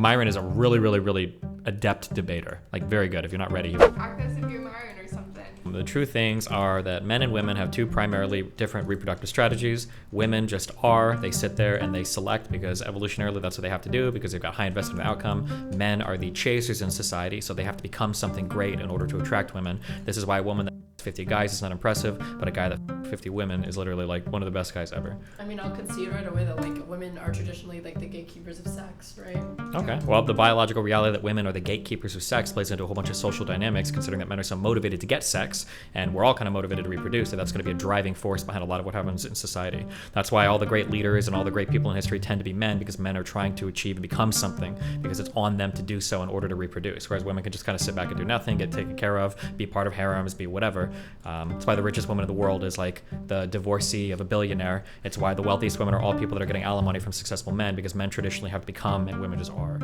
Myron is a really adept debater. Like, very good. If you're not ready, Practice if you're Myron or something. The true things are that men and women have two primarily different reproductive strategies. Women just are. They sit there and they select because evolutionarily that's what they have to do because they've got high investment outcome. Men are the chasers in society, so they have to become something great in order to attract women. This is why a woman that 50 guys is not impressive, but a guy that 50 women is literally like one of the best guys ever. I mean, I'll concede right away that like women are traditionally like the gatekeepers of sex, right? Okay. Well, the biological reality that women are the gatekeepers of sex plays into a whole bunch of social dynamics, considering that men are so motivated to get sex, and we're all kind of motivated to reproduce, so that's going to be a driving force behind a lot of what happens in society. That's why all the great leaders and all the great people in history tend to be men, because men are trying to achieve and become something, because it's on them to do so in order to reproduce, whereas women can just kind of sit back and do nothing, get taken care of, be part of harems, be whatever. That's why the richest woman in the world is like the divorcee of a billionaire. It's why the wealthiest women are all people that are getting alimony from successful men, because men traditionally have to become and women just are.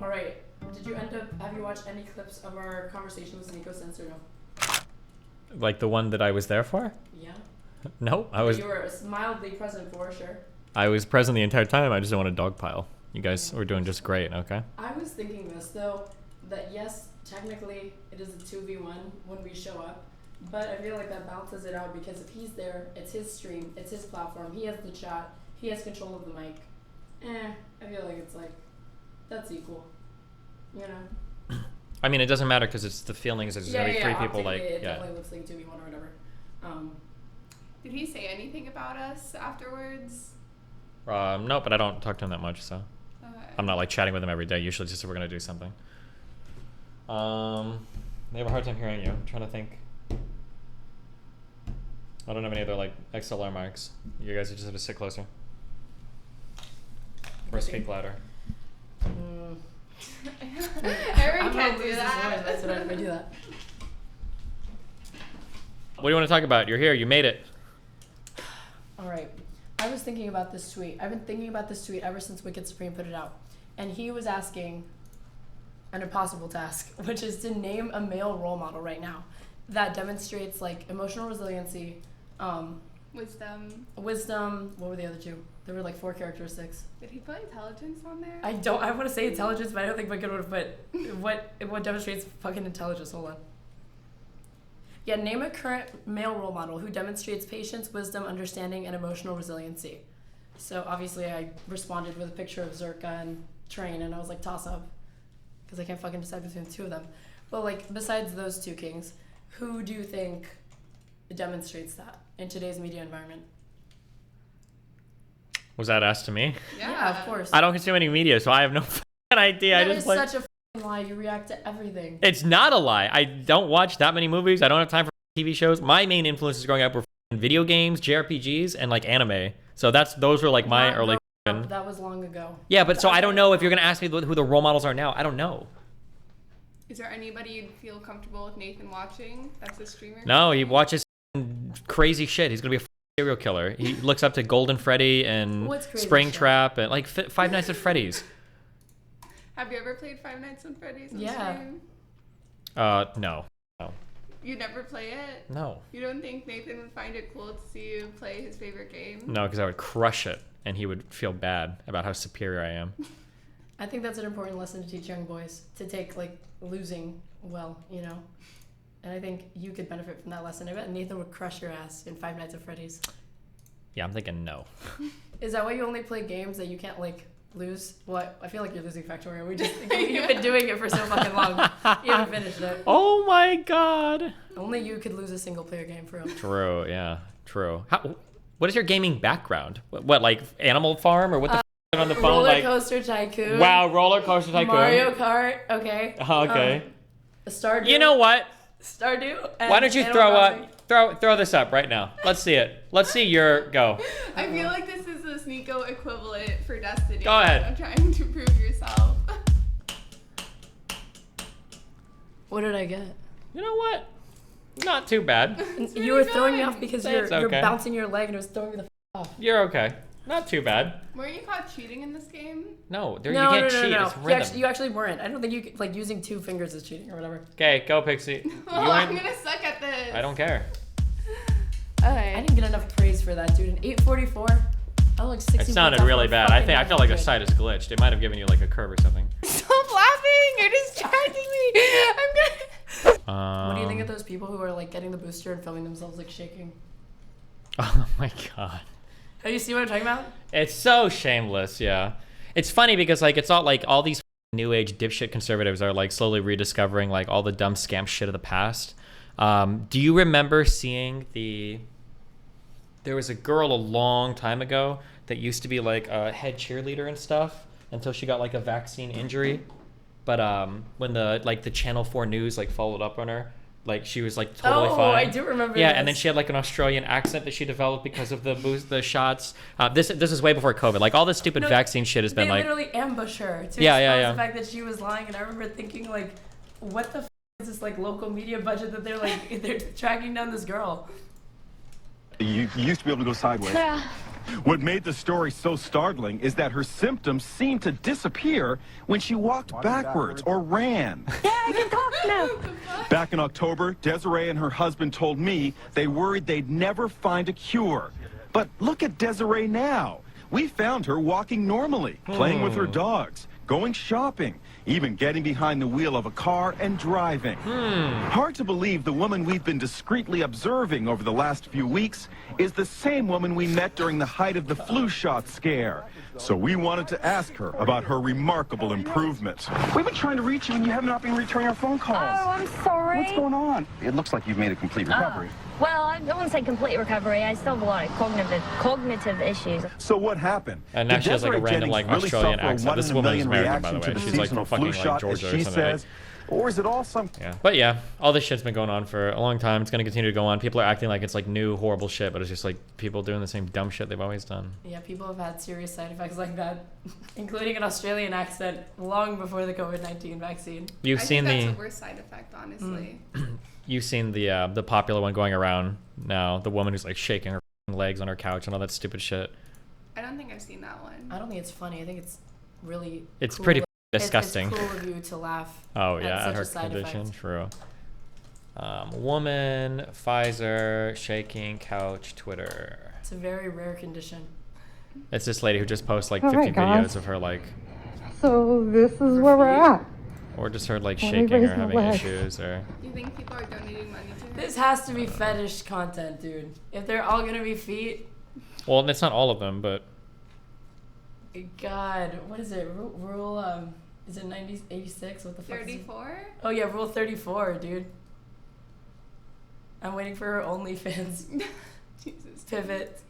All right. Have you watched any clips of our conversation with Sneako since or no? Like the one that I was there for? Yeah. No, I was. You were mildly present for, sure. I was present the entire time. I just don't want to dogpile. You guys were doing just great. Okay. I was thinking this though, that yes, technically it is a 2v1 when we show up, but I feel like that balances it out because if he's there, it's his stream, it's his platform, he has the chat, he has control of the mic. I feel like it's like, that's equal, you know? I mean, it doesn't matter because it's the feelings. There's gonna be three people. Like, it definitely looks like 2v1 or whatever. Did he say anything about us afterwards? No, but I don't talk to him that much, so Okay. I'm not like chatting with him every day. Usually, just if we're gonna do something. They have a hard time hearing you. I'm trying to think. I don't have any other like XLR mics. You guys just have to sit closer. Or speak louder. Erin can't do that. That's what I do that. What do you want to talk about? You're here. You made it. All right. I was thinking about this tweet. I've been thinking about this tweet ever since Wicked Supreme put it out. And he was asking an impossible task, which is to name a male role model right now that demonstrates like emotional resiliency, wisdom. What were the other two? There were like 4 characteristics. Did he put intelligence on there? I want to say intelligence, but I don't think Wicked would have put what demonstrates fucking intelligence. Hold on. Yeah, name a current male role model who demonstrates patience, wisdom, understanding, and emotional resiliency. So obviously I responded with a picture of Zerka and Train, and I was like, toss up. Because I can't fucking decide between the two of them. But like, besides those two kings, who do you think demonstrates that in today's media environment? Was that asked to me? Yeah, of course. I don't consume any media, so I have no fucking idea. That is such a fucking lie. You react to everything. It's not a lie. I don't watch that many movies. I don't have time for TV shows. My main influences growing up were video games, JRPGs, and like anime. So those were like my early. That was long ago. Yeah, but so I don't know if you're gonna ask me who the role models are now. I don't know. Is there anybody you'd feel comfortable with Nathan watching? That's a streamer. No, he watches crazy shit. He's gonna be a serial killer. He looks up to Golden Freddy and Springtrap and like Five Nights at Freddy's. Have you ever played Five Nights at Freddy's on stream? No. You never play it? No. You don't think Nathan would find it cool to see you play his favorite game? No, because I would crush it, and he would feel bad about how superior I am. I think that's an important lesson to teach young boys, to take like losing well, you know? And I think you could benefit from that lesson. I bet Nathan would crush your ass in Five Nights at Freddy's. Yeah, I'm thinking no. Is that why you only play games that you can't like lose? Well, I feel like you're losing Factorio. You've been doing it for so fucking long. You haven't finished it. Oh my god. Only you could lose a single player game for real. True, yeah, true. What is your gaming background? What like Animal Farm or what the on the phone? Roller Coaster Tycoon. Wow, Roller Coaster Tycoon. Mario Kart. Okay. Okay. Stardew. You know what? Stardew. Why don't you throw this up right now? Let's see it. Let's see your go. I feel like this is the Sneako equivalent for Destiny. Go ahead. I'm trying to prove yourself. What did I get? You know what? Not too bad. You were throwing me off because you're okay. bouncing your leg and it was throwing me the off. You're okay. Not too bad. Weren't you caught cheating in this game? No, you can't cheat. No. It's rhythm. You actually weren't. I don't think you like using 2 fingers is cheating or whatever. Okay, go Pxie. I'm gonna suck at this. I don't care. Okay. I didn't get enough praise for that, dude. An 844. Oh, like 60 It sounded really bad. I felt like the site is glitched. It might have given you like a curve or something. Stop laughing! You're distracting me. I'm gonna. What do you think of those people who are like getting the booster and filming themselves like shaking? Oh my god. Have you seen what I'm talking about? It's so shameless, yeah. It's funny because like it's all like all these new age dipshit conservatives are like slowly rediscovering like all the dumb scam shit of the past. Do you remember seeing there was a girl a long time ago that used to be like a head cheerleader and stuff until she got like a vaccine injury. But when the Channel 4 News like followed up on her, like she was like totally fine. Oh, I do remember. Yeah, this. and then she had like an Australian accent that she developed because of the shots. This is way before COVID. Like all this stupid vaccine shit has been like. They literally ambushed her to expose the fact that she was lying, and I remember thinking like, what the is this like local media budget that they're tracking down this girl? You used to be able to go sideways. Yeah. What made the story so startling is that her symptoms seemed to disappear when she walked backwards or ran. Yeah, I can talk now. Back in October, Desiree and her husband told me they worried they'd never find a cure. But look at Desiree now. We found her walking normally, playing with her dogs, going shopping, even getting behind the wheel of a car and driving. Hard to believe the woman we've been discreetly observing over the last few weeks is the same woman we met during the height of the flu shot scare. So we wanted to ask her about her remarkable improvement. We've been trying to reach you and you have not been returning our phone calls. Oh, I'm sorry. What's going on? It looks like you've made a complete recovery. Well, I wouldn't say complete recovery. I still have a lot of cognitive issues. So what happened? And now Did she has like a Desiree random like Jennings really Australian suffer a accent. This 1 in a woman is million American, by the reaction way. to the She's like seasonal from flu fucking like shot, as Georgia or she something. says? Or is it all some... Yeah, but yeah, all this shit's been going on for a long time. It's gonna continue to go on. People are acting like it's like new horrible shit, but it's just like people doing the same dumb shit they've always done. Yeah, people have had serious side effects like that, including an Australian accent long before the COVID-19 vaccine. You've seen that's the worst side effect, honestly. You've seen the popular one going around now. The woman who's like shaking her legs on her couch and all that stupid shit. I don't think I've seen that one. I don't think it's funny. I think it's really. It's cool. pretty disgusting. It's cool of you to laugh. Oh yeah, at at her such a condition, side effect. true. Woman, Pfizer, shaking couch, Twitter. It's a very rare condition. It's this lady who just posts like All 50 right, guys. videos of her like, So this is where we're at. or just her like Let me shaking or raise my having leg. issues or. Do you think people are donating money to her? This has to be fetish content, dude. If they're all gonna be feet, Well, it's not all of them, but God, what is it? Rule is it 86? What the fuck? 34? Oh yeah, rule 34, dude. I'm waiting for her OnlyFans Jesus. pivot.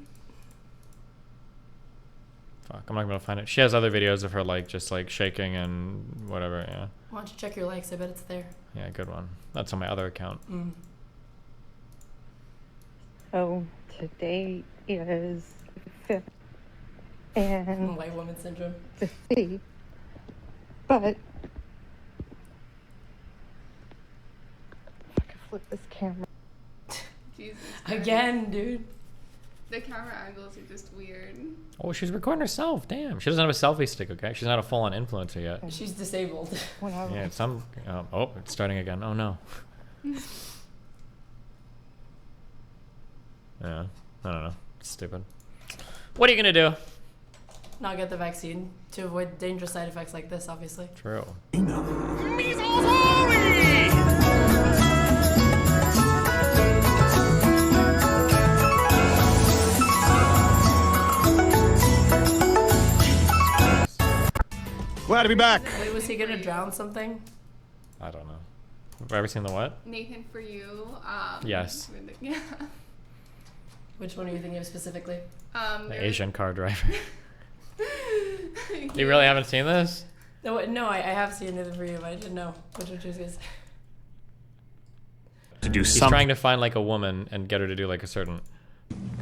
fuck, I'm not gonna find it. She has other videos of her like just like shaking and whatever. Yeah, Why don't you check your likes? I bet it's there. yeah, good one. That's on my other account. So today is 5th and White woman syndrome. to see, but I can flip this camera. Jesus Christ. Again, dude. The camera angles are just weird. Oh, she's recording herself. Damn, she doesn't have a selfie stick. Okay, she's not a full-on influencer yet. She's disabled. Whenever Yeah, some. Oh, it's starting again. Oh no. Yeah, I don't know. It's stupid. What are you gonna do? Not get the vaccine to avoid dangerous side effects like this, obviously. True. Glad to be back. Wait, was he gonna drown something? I don't know. Have I ever seen the what? Nathan, for you. Yes. Yeah. Which one are you thinking of specifically? The Asian car driver. You really haven't seen this? No, I have seen it for you, but I didn't know which one she was gonna say. To do He's something. trying to find like a woman and get her to do like a certain.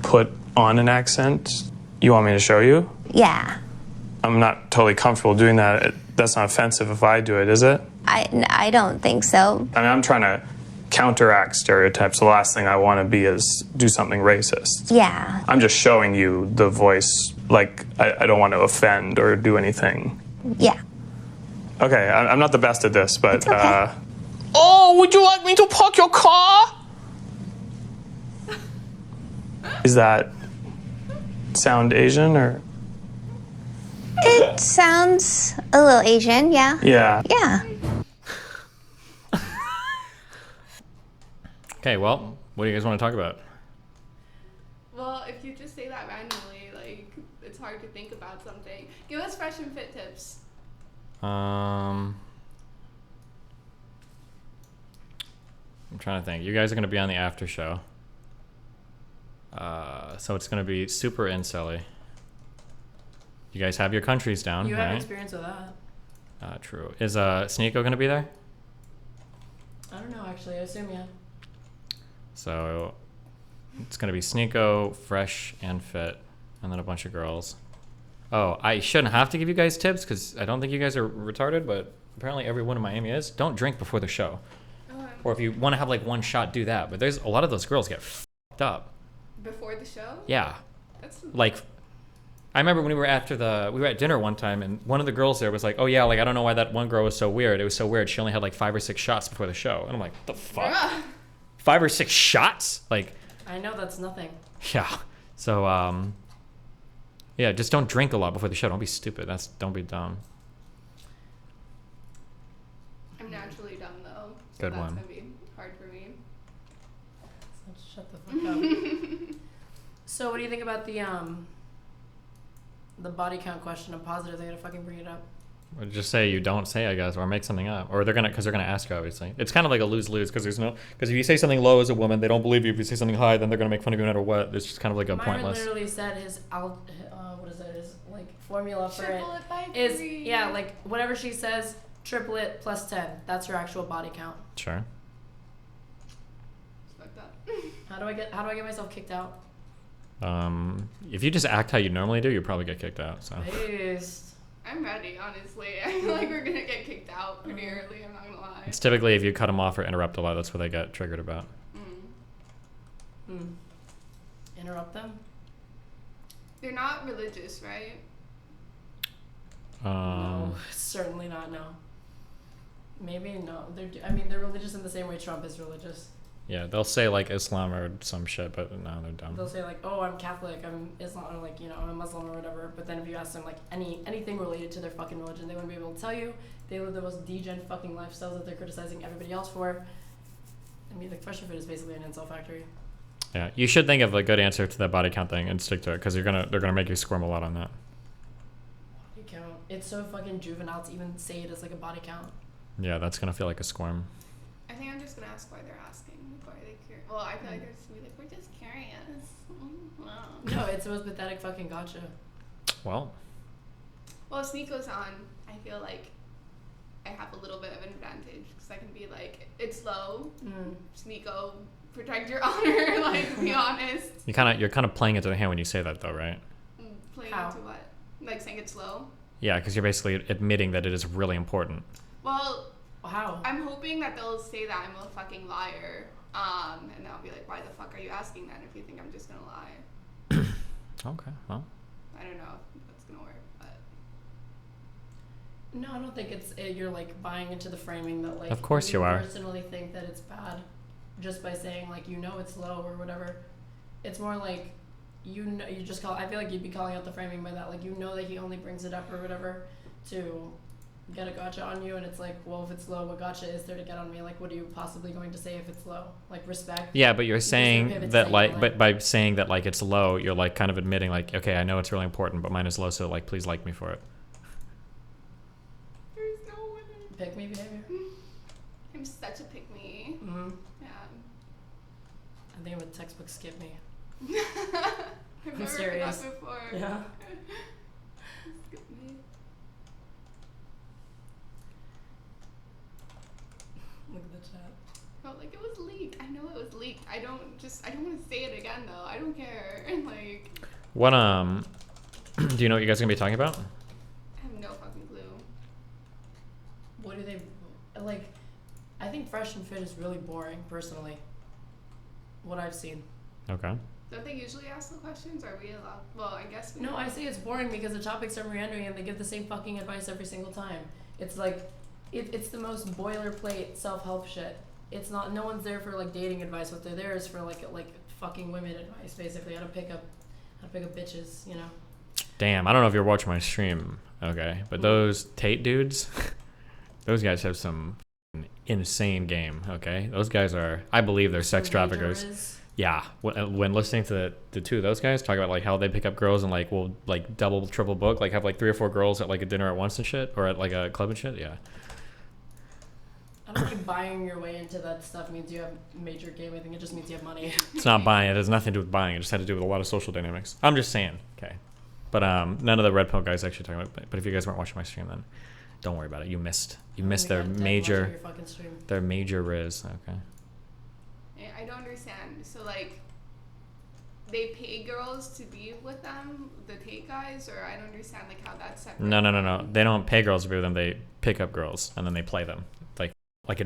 Put on an accent. You want me to show you? Yeah, I'm not totally comfortable doing that. That's not offensive if I do it, is it? I don't think so. I mean, I'm trying to counteract stereotypes. The last thing I want to be is do something racist. Yeah, I'm just showing you the voice. Like, I don't want to offend or do anything. yeah. Okay, I'm not the best at this, but, It's okay. Oh, would you like me to park your car? Is that sound Asian or? It sounds a little Asian, yeah. Yeah. Yeah. Okay, well, what do you guys want to talk about? Well, if you just say that randomly, like, it's hard to think about something. Give us fresh and fit tips. I'm trying to think. You guys are going to be on the after show. So it's going to be super incelly. You guys have your countries down, You right? have experience with that. True. Is Sneako going to be there? I don't know, actually. I assume, yeah. So it's going to be Sneako, fresh and fit, and then a bunch of girls. Oh, I shouldn't have to give you guys tips because I don't think you guys are retarded, but apparently everyone in Miami is. Don't drink before the show. Or if you want to have like one shot, do that. But there's a lot of those girls get fucked up. Before the show? Yeah. That's Like, I remember when we were at dinner one time, and one of the girls there was like, "Oh yeah, like I don't know why that one girl was so weird. It was so weird. She only had like 5 or 6 shots before the show." And I'm like, "The fuck? Bruh. 5 or 6 shots? Like, I know that's nothing. yeah." So yeah, just don't drink a lot before the show. Don't be stupid. Don't be dumb. I'm naturally dumb, though. So Good that's one. going to be hard for me. So shut the fuck up. So what do you think about the body count question? I'm positive they're gonna fucking bring it up. Or just say you don't say, I guess, or make something up, or they're gonna ask you. Obviously, it's kind of like a lose-lose because if you say something low as a woman, they don't believe you. If you say something high, then they're gonna make fun of you no matter what. It's just kind of like a Myron pointless. literally said his his like formula for Triple it by is 3. yeah, like whatever she says, triple it plus 10. That's her actual body count. Sure. It's fucked up. How do I get myself kicked out? If you just act how you normally do, you'll probably get kicked out. So. Based. I'm ready, honestly. I feel like we're going to get kicked out pretty early, I'm not going to lie. It's typically if you cut them off or interrupt a lot, that's what they get triggered about. Interrupt them? They're not religious, right? No, certainly not. No. Maybe no. They're religious in the same way Trump is religious. Yeah, they'll say like Islam or some shit, but no, they're dumb. They'll say like, "Oh, I'm Catholic, I'm Islam, or like I'm a Muslim or whatever." But then if you ask them like anything related to their fucking religion, they wouldn't be able to tell you. They live the most degen fucking lifestyles that they're criticizing everybody else for. I mean, like, fresh food is basically an insult factory. Yeah, you should think of a good answer to that body count thing and stick to it because they're gonna make you squirm a lot on that. Body count. It's so fucking juvenile to even say it as like a body count. Yeah, that's gonna feel like a squirm. I think I'm just going to ask why they're asking. Why are they curious? Well, I feel like they're just going to be like, we're just curious. No, it's the most pathetic fucking gotcha. Well, Well, if Sneako's on, I feel like I have a little bit of an advantage because I can be like, it's low. Sneako, protect your honor. Like, be honest. you're kind of playing into the hand when you say that, though, right? Playing How? into what? Like saying it's low? Yeah, because you're basically admitting that it is really important. Well, How? I'm hoping that they'll say that I'm a fucking liar. And I'll be like, why the fuck are you asking that if you think I'm just gonna lie? Okay, well. I don't know if that's gonna work, but No, I don't think you're like buying into the framing that like. Of course you are. Personally think that it's bad, just by saying like it's low or whatever. It's more like you just call. I feel like you'd be calling out the framing by that, like that he only brings it up or whatever to get a gotcha on you, and it's like, well, if it's low, what gotcha is there to get on me? Like, what are you possibly going to say if it's low? Like, respect? Yeah, but you're saying that but by saying that like it's low, you're like kind of admitting like, okay, I know it's really important, but mine is low, so like please like me for it. there's no way. Pick me behavior. I'm such a pick me. Yeah. I think I'm a textbook skip me. I've never heard serious. that before. Yeah. Skip me. Look at the chat. Felt like it was leaked. I know it was leaked. I don't want to say it again though. I don't care. And like, What do you know what you guys are gonna be talking about? I have no fucking clue. What do they like? I think Fresh and Fit is really boring, personally. What I've seen. Okay. Don't they usually ask the questions? Are we allowed? Well, I guess we No, I say it's boring because the topics are meandering and they give the same fucking advice every single time. It's like, it's the most boilerplate self-help shit. It's not, no one's there for like dating advice. What they're there is for like fucking women advice, basically. How to pick up How to pick up bitches, you know. Damn, I don't know if you're watching my stream, okay, but those Tate dudes, those guys have some insane game, okay? Those guys are, I believe they're sex traffickers. Yeah, when listening to the two of those guys talk about like how they pick up girls and like will like double, triple book, like have like 3 or 4 girls at like a dinner at once and shit, or at like a club and shit, yeah. I don't think buying your way into that stuff means you have major game. I think it just means you have money. It's not buying, it has nothing to do with buying, it just had to do with a lot of social dynamics. I'm just saying, okay. But none of the Redpill guys actually talking about it. But if you guys weren't watching my stream, then don't worry about it. You missed their major riz. Okay. I don't understand. So like, they pay girls to be with them, the Tate guys, or I don't understand like how that's separate. No. They don't pay girls to be with them. They pick up girls and then they play them like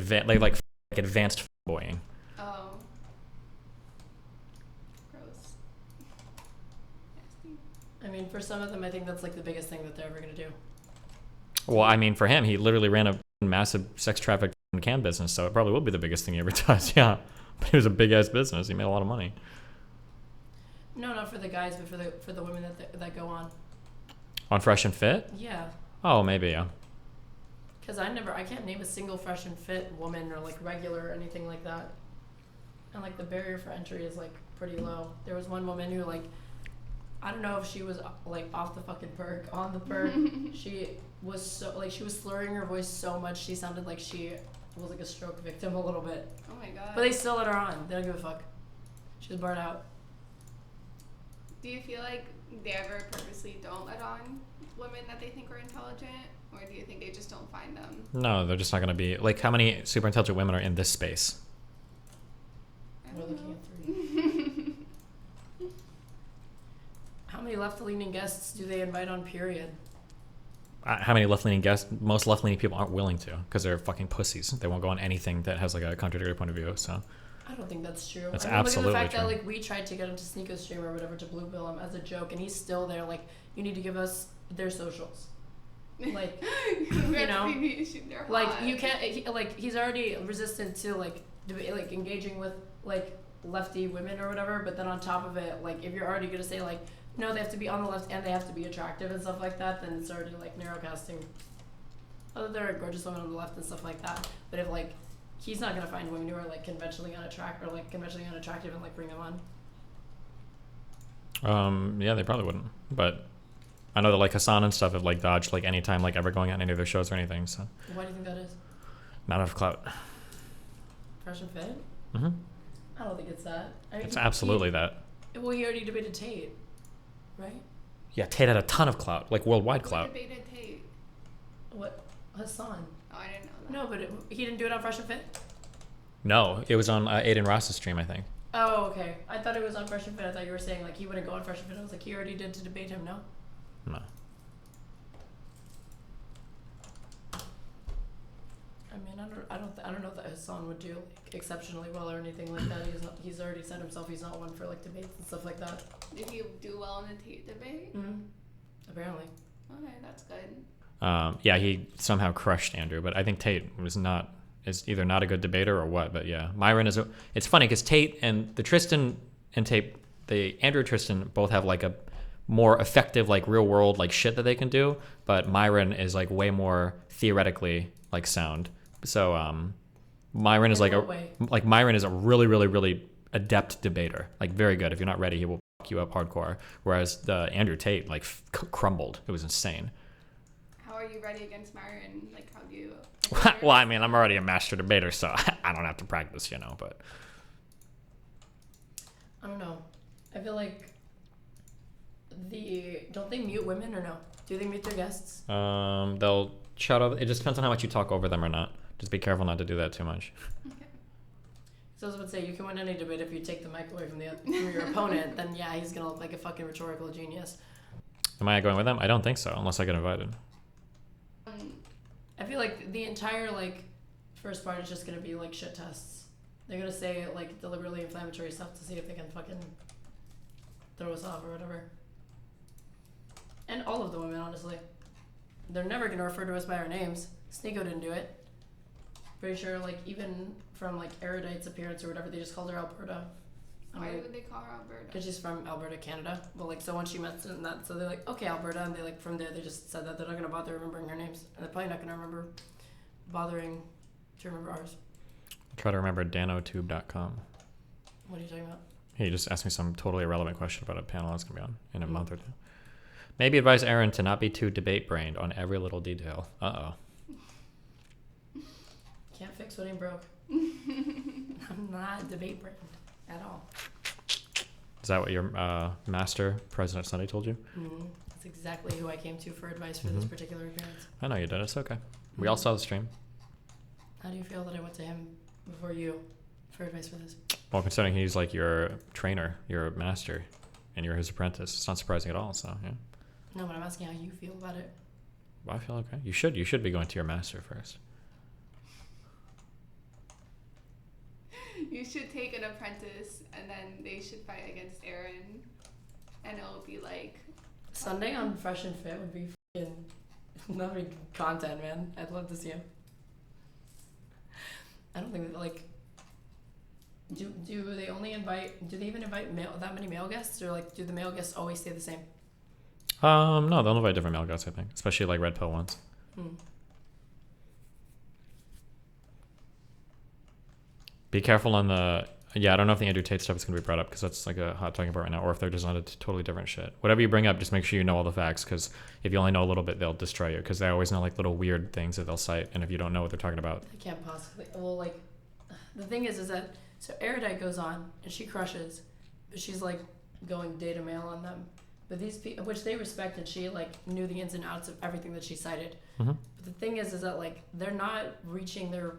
advanced boying. Oh. Gross. Nasty. I mean, for some of them, I think that's like the biggest thing that they're ever gonna do. Well, I mean, for him, he literally ran a massive sex traffic cam business, so it probably will be the biggest thing he ever does. Yeah, but it was a big ass business. He made a lot of money. No, not for the guys, but for the women that go on Fresh and Fit. Yeah. Oh, maybe, yeah. Because I can't name a single Fresh and Fit woman or like regular or anything like that. And like the barrier for entry is like pretty low. There was one woman who like, I don't know if she was like off the fucking perk, on the perk. She was so like, she was slurring her voice so much she sounded like she was like a stroke victim a little bit. Oh my god. But they still let her on. They don't give a fuck. She was burnt out. Do you feel like they ever purposely don't let on women that they think are intelligent? Or do you think they just don't find them? No, they're just not going to be... Like, how many super intelligent women are in this space? We're looking at 3. How many left-leaning guests do they invite on, period? How many left-leaning guests? Most left-leaning people aren't willing to, because they're fucking pussies. They won't go on anything that has, like, a contradictory point of view, so... I don't think that's true. That's I mean, absolutely look at the fact true. that, like, we tried to get him to Sneako's stream or whatever to blue bill him as a joke, and he's still there, like, you need to give us their socials. Like, you know, like you can't he's already resistant to like engaging with like lefty women or whatever, but then on top of it, like if you're already gonna say like no, they have to be on the left and they have to be attractive and stuff like that, then it's already like narrowcasting. Although there are gorgeous women on the left and stuff like that, but if like he's not gonna find women who are like conventionally unattractive and like bring them on. Yeah, they probably wouldn't, but I know that like Hassan and stuff have like dodged like any time like ever going on any of their shows or anything. So Why do you think that is? not enough clout. Fresh and Fit? Mm-hmm. I don't think it's that. I mean, It's absolutely that. Well, he already debated Tate, right? Yeah, Tate had a ton of clout, like worldwide clout. Who debated Tate? What? Hassan. Oh, I didn't know that. No, but he didn't do it on Fresh and Fit? No, it was on Aiden Ross's stream, I think. Oh, okay. I thought it was on Fresh and Fit. I thought you were saying like he wouldn't go on Fresh and Fit. I was like, he already did to debate him, no? No. I mean, I don't know that Hassan would do like, exceptionally well or anything like that. He's already said himself he's not one for like debates and stuff like that. Did he do well in the Tate debate? Mm-hmm. Apparently. Okay, that's good. Yeah, he somehow crushed Andrew, but I think Tate is either not a good debater or what. But yeah, Myron is. It's funny because Tate and the Tristan and Tate, the Andrew and Tristan both have like a more effective like real world like shit that they can do, but Myron is like way more theoretically like sound. So Myron is Myron is a really really really adept debater, like very good. If you're not ready, he will fuck you up hardcore. Whereas the Andrew Tate like crumbled. It was insane. How are you ready against Myron? Like, how do you? Well, I mean, I'm already a master debater, so I don't have to practice, you know. But I don't know. I feel like don't they mute women or no? Do they mute their guests? They'll shout over. It just depends on how much you talk over them or not. Just be careful not to do that too much. Okay. So I was about to say, you can win any debate if you take the mic away from your opponent. Then yeah, he's gonna look like a fucking rhetorical genius. Am I going with them? I don't think so, unless I get invited. I feel like the entire like first part is just gonna be like shit tests. They're gonna say like deliberately inflammatory stuff to see if they can fucking throw us off or whatever. And all of the women, honestly. They're never gonna refer to us by our names. Sneako didn't do it. Pretty sure like even from like Erudite's appearance or whatever, they just called her Alberta. Why would they call her Alberta? Because she's from Alberta, Canada. Well, like, so once she mentioned that, so they're like, okay, Alberta, and they like from there they just said that they're not gonna bother remembering her names, and they're probably not gonna remember bothering to remember ours. Try to remember danotube.com. What are you talking about? He just asked me some totally irrelevant question about a panel I was gonna be on in a month or two. Maybe advise Erin to not be too debate-brained on every little detail. Can't fix what ain't broke. I'm not debate-brained at all. Is that what your master, President Sunday, told you? That's exactly who I came to for advice for this particular appearance. I know you did. It's okay. We all saw the stream. How do you feel that I went to him before you for advice for this? Well, considering he's like your trainer, your master, and you're his apprentice, it's not surprising at all. So yeah. No, but I'm asking how you feel about it. Well, I feel okay. You should be going to your master first. You should take an apprentice, and then they should fight against Erin, and it'll be like Sunday on Fresh and Fit would be fucking that'd be content, man. I'd love to see him. I don't think that like do they only invite? Do they even invite that many male guests, or like do the male guests always stay the same? No, they'll invite different male guests, I think, especially like Redpill ones. Be careful on the... Yeah, I don't know if the Andrew Tate stuff is going to be brought up because that's like a hot talking point right now, or if they're just on a totally different shit. Whatever you bring up, just make sure you know all the facts, because if you only know a little bit, they'll destroy you, because they always know like little weird things that they'll cite, and if you don't know what they're talking about... I can't possibly... Well, like, the thing is that... So Erudite goes on, and she crushes, but she's like going data mail on them. But these people, which they respect, and she like knew the ins and outs of everything that she cited. But the thing is that like they're not reaching their...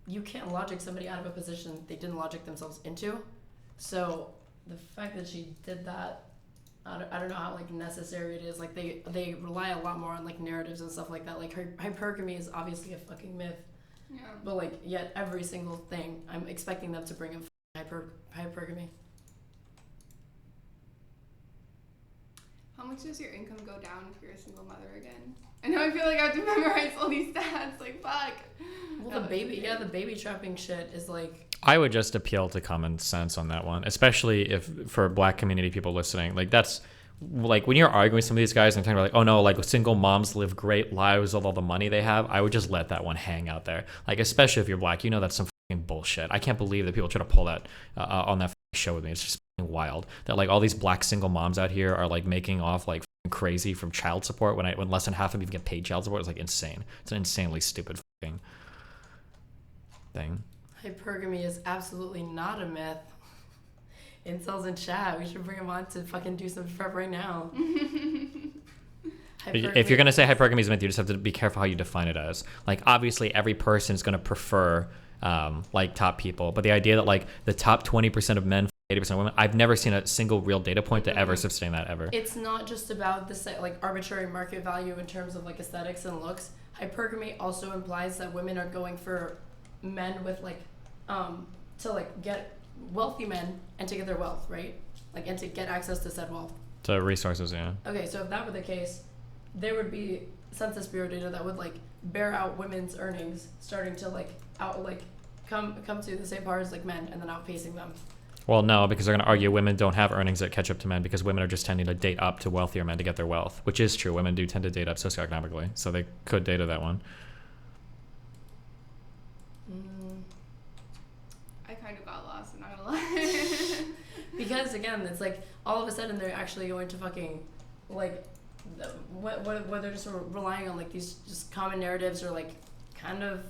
You can't logic somebody out of a position they didn't logic themselves into. So the fact that she did that, I don't know how like necessary it is. Like they rely a lot more on like narratives and stuff like that. Like her hypergamy is obviously a fucking myth. yeah. But like yet every single thing, I'm expecting them to bring in hypergamy. How much does your income go down if you're a single mother again? I know I feel like I have to memorize all these stats. Like fuck. Well, the baby trapping shit is like... I would just appeal to common sense on that one, especially if for Black community people listening. Like that's like when you're arguing with some of these guys and they're talking about like, oh no, like single moms live great lives with all the money they have. I would just let that one hang out there. Like especially if you're Black, you know that's some fucking bullshit. I can't believe that people try to pull that on that show with me. It's just wild that like all these Black single moms out here are like making off like crazy from child support when less than half of them even get paid child support. It's like insane. It's an insanely stupid fucking thing. Hypergamy is absolutely not a myth. Incels in chat, we should bring them on to fucking do some prep right now. If you're gonna say hypergamy is a myth, you just have to be careful how you define it as. Like obviously every person is gonna prefer like top people, but the idea that like the top 20% of men, 80% of women, I've never seen a single real data point to ever sustain that ever. It's not just about the like arbitrary market value in terms of like aesthetics and looks. Hypergamy also implies that women are going for men with like to like get wealthy men and to get their wealth, right? Like and to get access to said wealth. To resources, yeah. Okay, so if that were the case, there would be Census Bureau data that would like bear out women's earnings starting to like out like come to the same par as like men and then outpacing them. Well, no, because they're going to argue women don't have earnings that catch up to men because women are just tending to date up to wealthier men to get their wealth, which is true. Women do tend to date up socioeconomically, so they could data that one. I kind of got lost, I'm not gonna lie. Because again, it's like all of a sudden they're actually going to fucking like what they're just relying on like these just common narratives or like kind of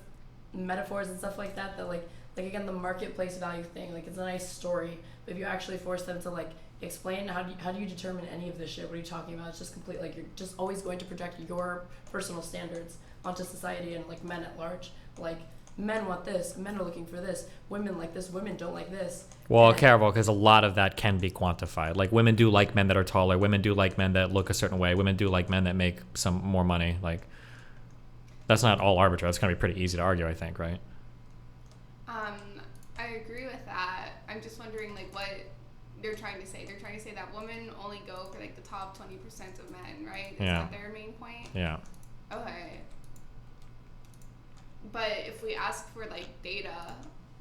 metaphors and stuff like that like again the marketplace value thing, like it's a nice story, but if you actually force them to like explain how do you determine any of this shit, what are you talking about, it's just complete like you're just always going to project your personal standards onto society and like men at large. Like men want this, men are looking for this, women like this, women don't like this. Well, careful, because a lot of that can be quantified. Like women do like men that are taller, women do like men that look a certain way, women do like men that make some more money. Like that's not all arbitrary. That's gonna be pretty easy to argue, I think, right? I agree with that. I'm just wondering like what they're trying to say. They're trying to say that women only go for like the top 20% of men, right? Is that their main point? Yeah. Okay. But if we ask for like data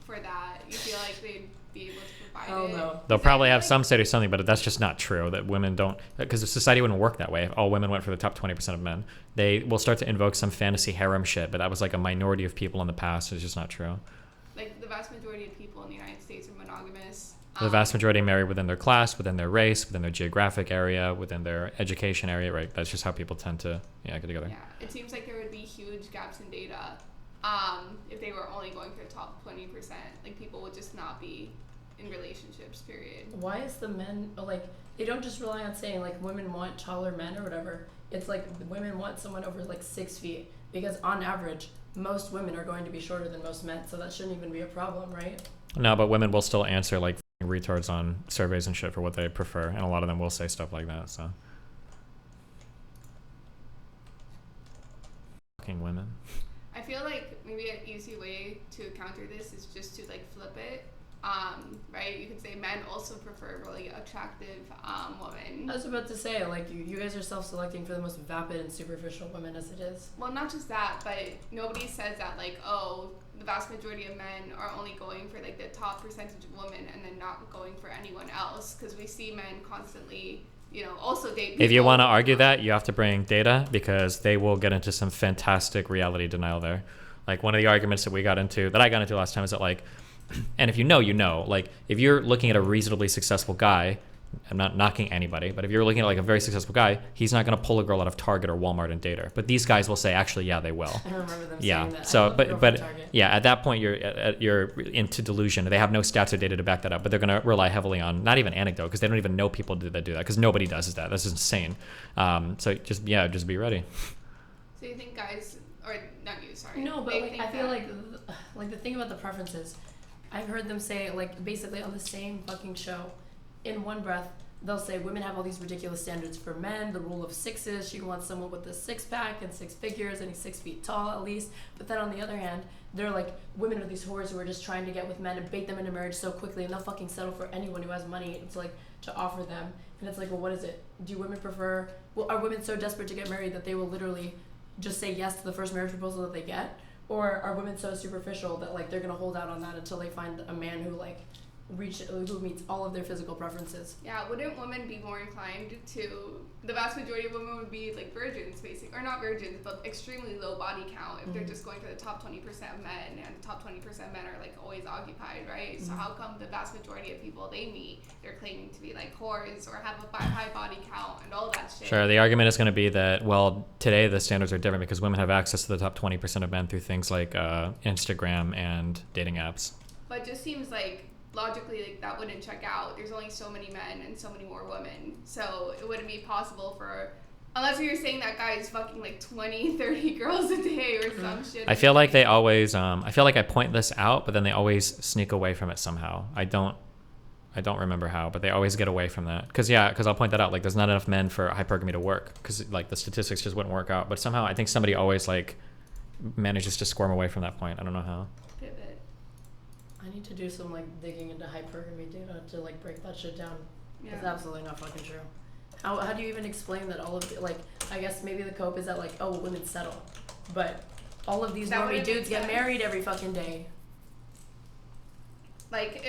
for that, you feel like they'd be able to provide Oh, it. no. They'll probably have some say or something, but that's just not true. That women don't, because the society wouldn't work that way. If all women went for the top 20% of men, they will start to invoke some fantasy harem shit. But that was like a minority of people in the past. It's just not true. Like the vast majority of people in the United States are monogamous. The vast majority marry within their class, within their race, within their geographic area, within their education area, right? That's just how people tend to, get together. Yeah, it seems like there would be huge gaps in data if they were only going for the top 20%. Like, people would just not be in relationships, period. Why is the men, like, they don't just rely on saying, like, women want taller men or whatever. It's like women want someone over, like, 6 feet. Because on average, most women are going to be shorter than most men, so that shouldn't even be a problem, right? No, but women will still answer like retards on surveys and shit for what they prefer, and a lot of them will say stuff like that. So, fucking women. I feel like maybe an easy way to counter this is just to like flip it. Right? You could say men also prefer really attractive women. I was about to say, like, you guys are self-selecting for the most vapid and superficial women as it is. Well, not just that, but nobody says that, like, oh, the vast majority of men are only going for, like, the top percentage of women and then not going for anyone else. Because we see men constantly, also date people. If you want to argue that, you have to bring data, because they will get into some fantastic reality denial there. Like, one of the arguments that I got into last time is that, like, and if you know, like, if you're looking at a reasonably successful guy, I'm not knocking anybody, but if you're looking at like a very successful guy, he's not going to pull a girl out of Target or Walmart and date her. But these guys will say, actually, yeah, they will. I don't remember them Yeah. saying that. So, but Target. yeah, at that point, you're into delusion. They have no stats or data to back that up, but they're going to rely heavily on not even anecdote, because they don't even know people that do that, because nobody does that. That's insane. So just be ready. So you think guys, or not you, sorry. No, but they like, think I feel that- like the thing about the preferences, I've heard them say, like, basically on the same fucking show, in one breath, they'll say women have all these ridiculous standards for men, the rule of sixes, she wants someone with a six-pack and 6 figures and he's 6 feet tall at least. But then on the other hand, they're like, women are these whores who are just trying to get with men and bait them into marriage so quickly, and they'll fucking settle for anyone who has money to offer them. And it's like, well, what is it? Are women so desperate to get married that they will literally just say yes to the first marriage proposal that they get? Or are women so superficial that, like, they're gonna hold out on that until they find a man who, like, who meets all of their physical preferences? Yeah, wouldn't women be more inclined to, the vast majority of women would be like virgins, basically, or not virgins, but extremely low body count if they're just going for the top 20% of men, and the top 20% of men are like always occupied, right? So how come the vast majority of people they meet, they're claiming to be like whores or have a high body count and all that shit? Sure. The argument is going to be that, well, today the standards are different because women have access to the top 20% of men through things like Instagram and dating apps. But it just seems like logically, like, that wouldn't check out. There's only so many men and so many more women, so it wouldn't be possible for, unless you're saying that guy is fucking like 20, 30 girls a day or some shit. I feel like they always, I feel like I point this out, but then they always sneak away from it somehow. I don't remember how, but they always get away from that. Because I'll point that out. Like, there's not enough men for hypergamy to work, because like the statistics just wouldn't work out. But somehow I think somebody always like manages to squirm away from that point. I don't know how. Pivot. I need to do some, like, digging into hypergamy data to, like, break that shit down. It's absolutely not fucking true. How do you even explain that all of the, like, I guess maybe the cope is that, like, oh, women settle, but all of these normie dudes get married every fucking day. Like,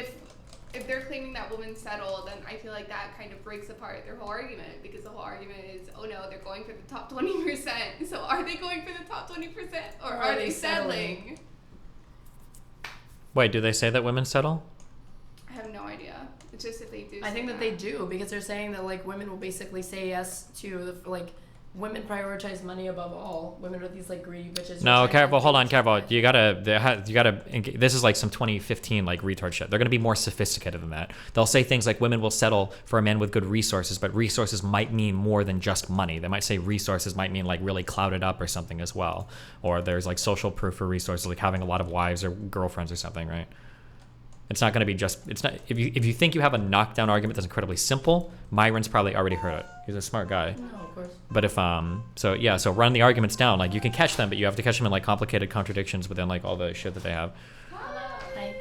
if they're claiming that women settle, then I feel like that kind of breaks apart their whole argument, because the whole argument is, oh no, they're going for the top 20%. So are they going for the top 20%, or are they settling? Wait, do they say that women settle? I have no idea. It's just if they do. I think that they do, because they're saying that, like, women will basically say yes to the, like, women prioritize money above all. Women are these, like, greedy bitches. No, careful. Hold on, careful. You gotta. This is like some 2015 like retard shit. They're gonna be more sophisticated than that. They'll say things like women will settle for a man with good resources, but resources might mean more than just money. They might say resources might mean like really clouded up or something as well. Or there's like social proof for resources, like having a lot of wives or girlfriends or something, right? It's not going to be just. It's not. If you think you have a knockdown argument that's incredibly simple, Myron's probably already heard it. He's a smart guy. No, of course. But if so run the arguments down. Like, you can catch them, but you have to catch them in like complicated contradictions within like all the shit that they have. Hi.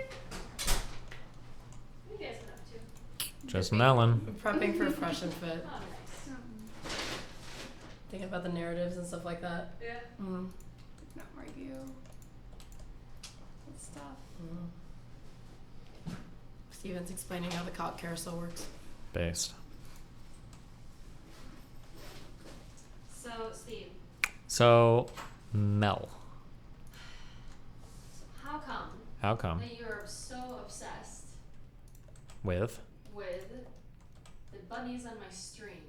What are you guys been up to? Just melon. Prepping for Fresh and Fit. Thinking about the narratives and stuff like that. Yeah. Not argue. Good stuff. Steven's explaining how the cock carousel works. Based. So, Steve. So, Mel. How come How come? that you're so obsessed With? with the bunnies on my stream,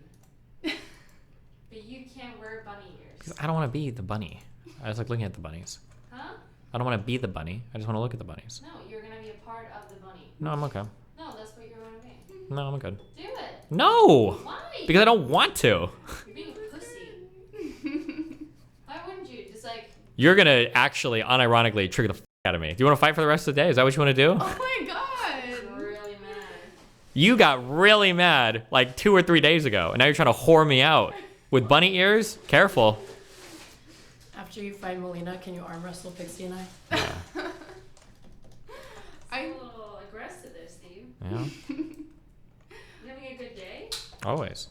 but you can't wear bunny ears? 'Cause I don't want to be the bunny. I just like looking at the bunnies. Huh? I don't want to be the bunny. I just want to look at the bunnies. No, you're gonna be a part of the bunny. No, I'm okay. No, that's what you're gonna be. No, I'm good. Do it. No! Why? Because I don't want to. You're being a pussy. Why wouldn't you? Just like, You're going to actually, unironically, trigger the out of me. Do you want to fight for the rest of the day? Is that what you want to do? Oh my god. really mad. You got really mad like 2 or 3 days ago, and now you're trying to whore me out with bunny ears? Careful. After you fight Melina, can you arm wrestle Pixie and I? I'm a little aggressive there, Steve. Yeah, You having a good day? always.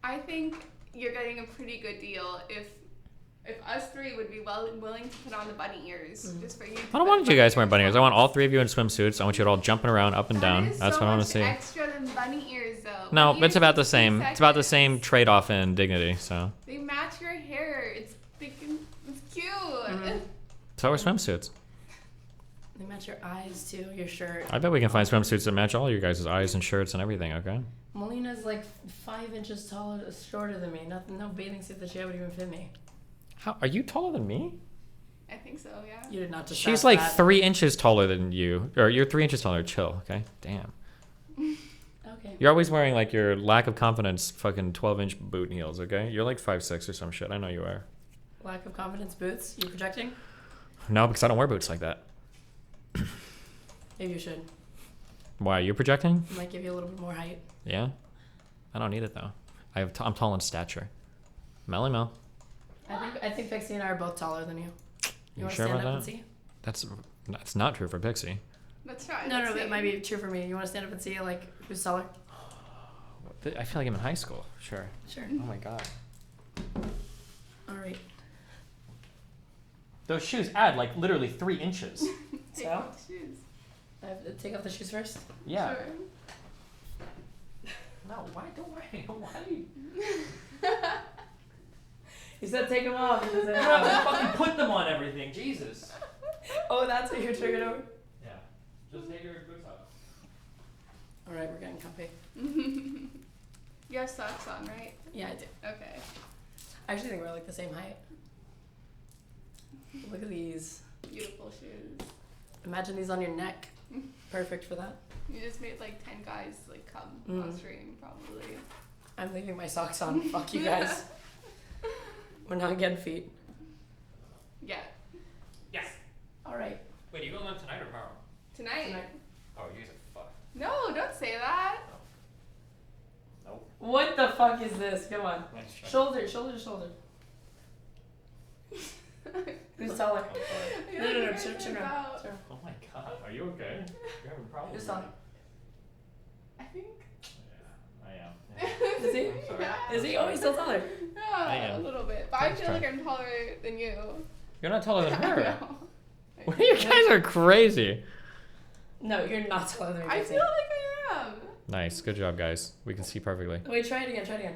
I think you're getting a pretty good deal if us three would be willing to put on the bunny ears just for you. I don't want you guys wearing bunny ears. I want all 3 of you in swimsuits. I want you all jumping around up and down. That's what I want to see. Extra than bunny ears, though. No, Bunny it's ears about is the 2 same. It's about the seconds. same trade-off in dignity. So They match your hair. It's freaking. It's cute. so are swimsuits. They match your eyes too, your shirt. I bet we can find swimsuits that match all your guys' eyes and shirts and everything. Okay. Melina's like 5 inches taller, shorter than me. Nothing, no bathing suit that she would even fit me. How are you taller than me? I think so. Yeah. You did not just. She's ask like that. 3 inches taller than you, or you're 3 inches taller. Chill. Okay. Damn. Okay. You're always wearing like your lack of confidence fucking 12-inch boot heels. Okay. You're like 5'6" or some shit. I know you are. Lack of confidence boots. You projecting? No, because I don't wear boots like that. Maybe you should. Why are you projecting? Might give you a little bit more height. Yeah. I don't need it though. I'm tall in stature. Melly Mel. I think Pixie and I are both taller than you. You want to sure stand about up that? and see? That's not true for Pixie. Let's try. No, Let's it see. might be true for me. You want to stand up and see like who's taller? I feel like I'm in high school. Sure. Sure. Oh my god. All right. Those shoes add like literally 3 inches. Take So? off the shoes. I have to take off the shoes first. Yeah. Sure. No, why do you? You said take them off. You said, fucking put them on everything. Jesus. oh, that's what you're triggered over? Yeah. Just take your boots off. All right, we're getting comfy. You have socks on, right? Yeah, I do. Okay. I actually think we're like the same height. Look at these. Beautiful shoes. Imagine these on your neck. Perfect for that. You just made like 10 guys like come on stream, probably. I'm leaving my socks on. Fuck you guys. We're not getting feet. Yeah. Yes. All right. Wait, are you going on tonight or tomorrow? Tonight. Oh, you said fuck. No, don't say that. Nope. What the fuck is this? Come on. Nice try. Shoulder to shoulder. Who's taller? I No, feel like turn you're around. about- Turn. Oh my god. Are you okay? You're having problems. Who's taller? I think. Yeah, I am. Is he? Sorry. Yeah. Is he? Oh, he's still taller. I Yeah, am. a little bit. But I Let's feel try. like I'm taller than you. You're not taller than I her. know. You guys are crazy. No, you're not taller than me. I Pixie. feel like I am. Nice. Good job, guys. We can see perfectly. Wait, try it again. Try it again.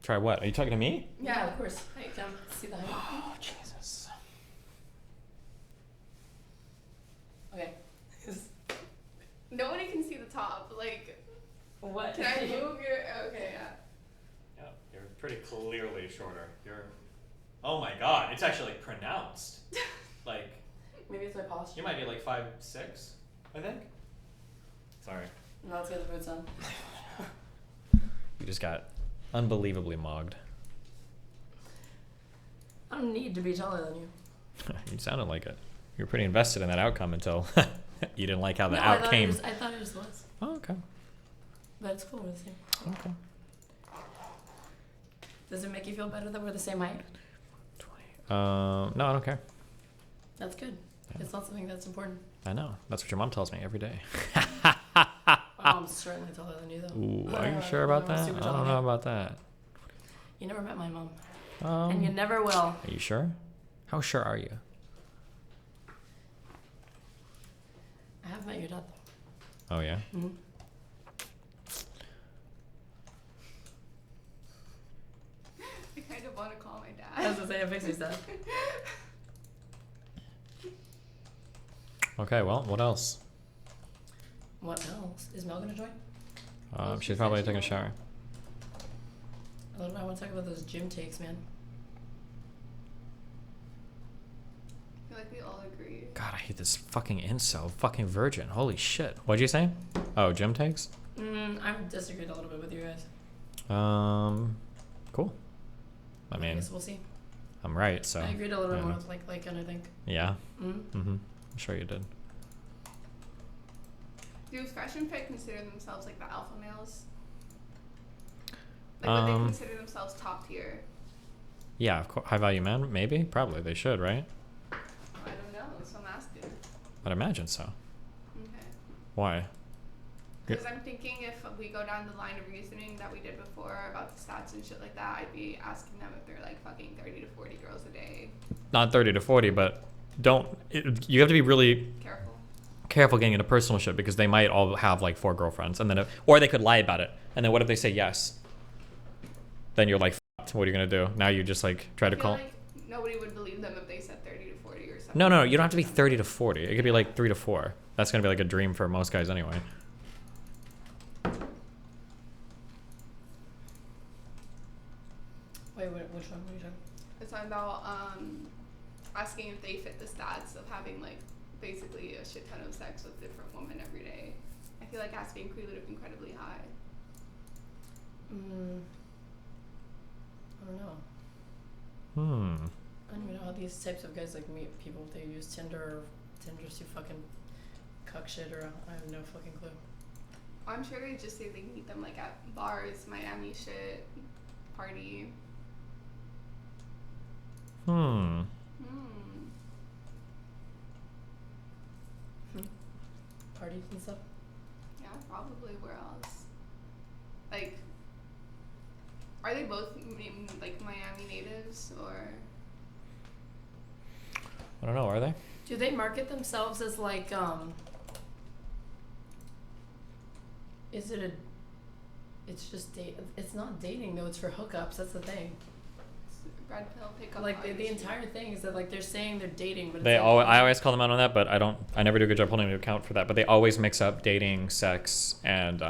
Try what? Are you talking to me? Yeah, of course. Height down. See the height. Oh, Jesus. Okay. Nobody can see the top. Like, What? can I move your? Okay, yeah. Yeah, you're pretty clearly shorter. You're. Oh my god, it's actually like pronounced. Like, Maybe it's my posture. you might be like 5'6", I think. Sorry. No, let's get the boots on. You just got unbelievably mogged. I don't need to be taller than you. You sounded like it. You were pretty invested in that outcome until you didn't like how the No, out came. I thought it just was. Oh, okay. But it's cool. We're the same. Okay. Does it make you feel better that we're the same height? 20. No, I don't care. That's good. Yeah. It's not something that's important. I know. That's what your mom tells me every day. My mom's certainly taller than you, though. Ooh, are you My sure about mom's that? super I tall don't than know you. about that. You never met my mom. And you Um, never will. are you sure? How sure are you? I have met your dad. Oh yeah. Mm-hmm. I kind of want to call my I dad. was gonna say, I fixed his dad. Okay, well, what else? What else? Is Mel gonna join? She's probably taking a shower. I don't know. I want to talk about those gym takes, man. I feel like we all agree. God, I hate this fucking incel, fucking virgin. Holy shit. What'd you say? Oh, gym takes? I disagreed a little bit with you guys. Cool. I I mean, guess we'll see. I'm right, so. I agreed a little I bit more know. with like, and I think. Yeah? Mm-hmm. Mm-hmm. I'm sure you did. Do Fashion Fit consider themselves like the alpha males? Like, would they consider themselves top tier? Yeah, of course. High value men? Maybe? Probably. They should, right? I don't know, so I'm asking. I'd imagine so. Okay. Why? Because I'm thinking if we go down the line of reasoning that we did before about the stats and shit like that, I'd be asking them if they're like fucking 30 to 40 girls a day. Not 30 to 40, but you have to be really careful getting into personal shit because they might all have like 4 girlfriends and then or they could lie about it. And then what if they say yes? Then you're like, what are you gonna do? Now you just like try to call. Like nobody would believe them if they said 30 to 40 or something. No, you don't have to be 30 to 40. It could be like 3 to 4. That's gonna be like a dream for most guys anyway. Wait, which one? What are you talking? It's talking about asking if they fit the stats of having like basically a shit ton of sex with different women every day. I feel like it has to be incredibly high. I don't know. I don't even know how these types of guys like meet people. If they use Tinder or Tinder's too fucking cuck shit, or I have no fucking clue. I'm sure they just say they meet them like at bars, Miami shit, party. Parties and stuff? Yeah, probably. Where else? Like, are they both like Miami natives or? I don't know, are they? Do they market themselves as like, is it a, it's just it's not dating though, it's for hookups, that's the thing. Redpill pickup. Like the entire thing is that like they're saying they're dating, but it's I like, always call them out on that, but I never do a good job holding into account for that. But they always mix up dating, sex, and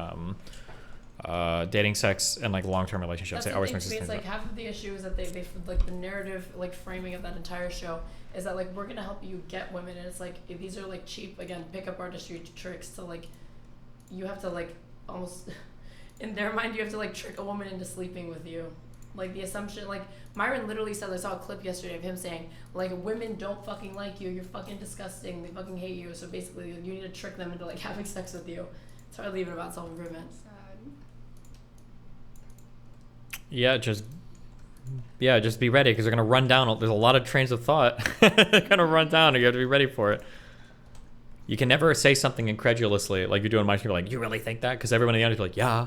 like long-term relationships. That's They the always thing mix to these me. It's things like up. half of the issue is that they like the narrative like framing of that entire show is that like we're gonna help you get women, and it's like these are like cheap again pickup artistry tricks to like you have to like almost in their mind you have to like trick a woman into sleeping with you. Like the assumption, like Myron literally said, I saw a clip yesterday of him saying, like, women don't fucking like you, you're fucking disgusting, they fucking hate you, so basically you need to trick them into like having sex with you. It's hardly even about self-improvement. Yeah, just be ready because they're gonna run down. There's a lot of trains of thought they're gonna run down, and you have to be ready for it. You can never say something incredulously like you do in my show, like, you really think that? Because everyone in the audience will be like, yeah,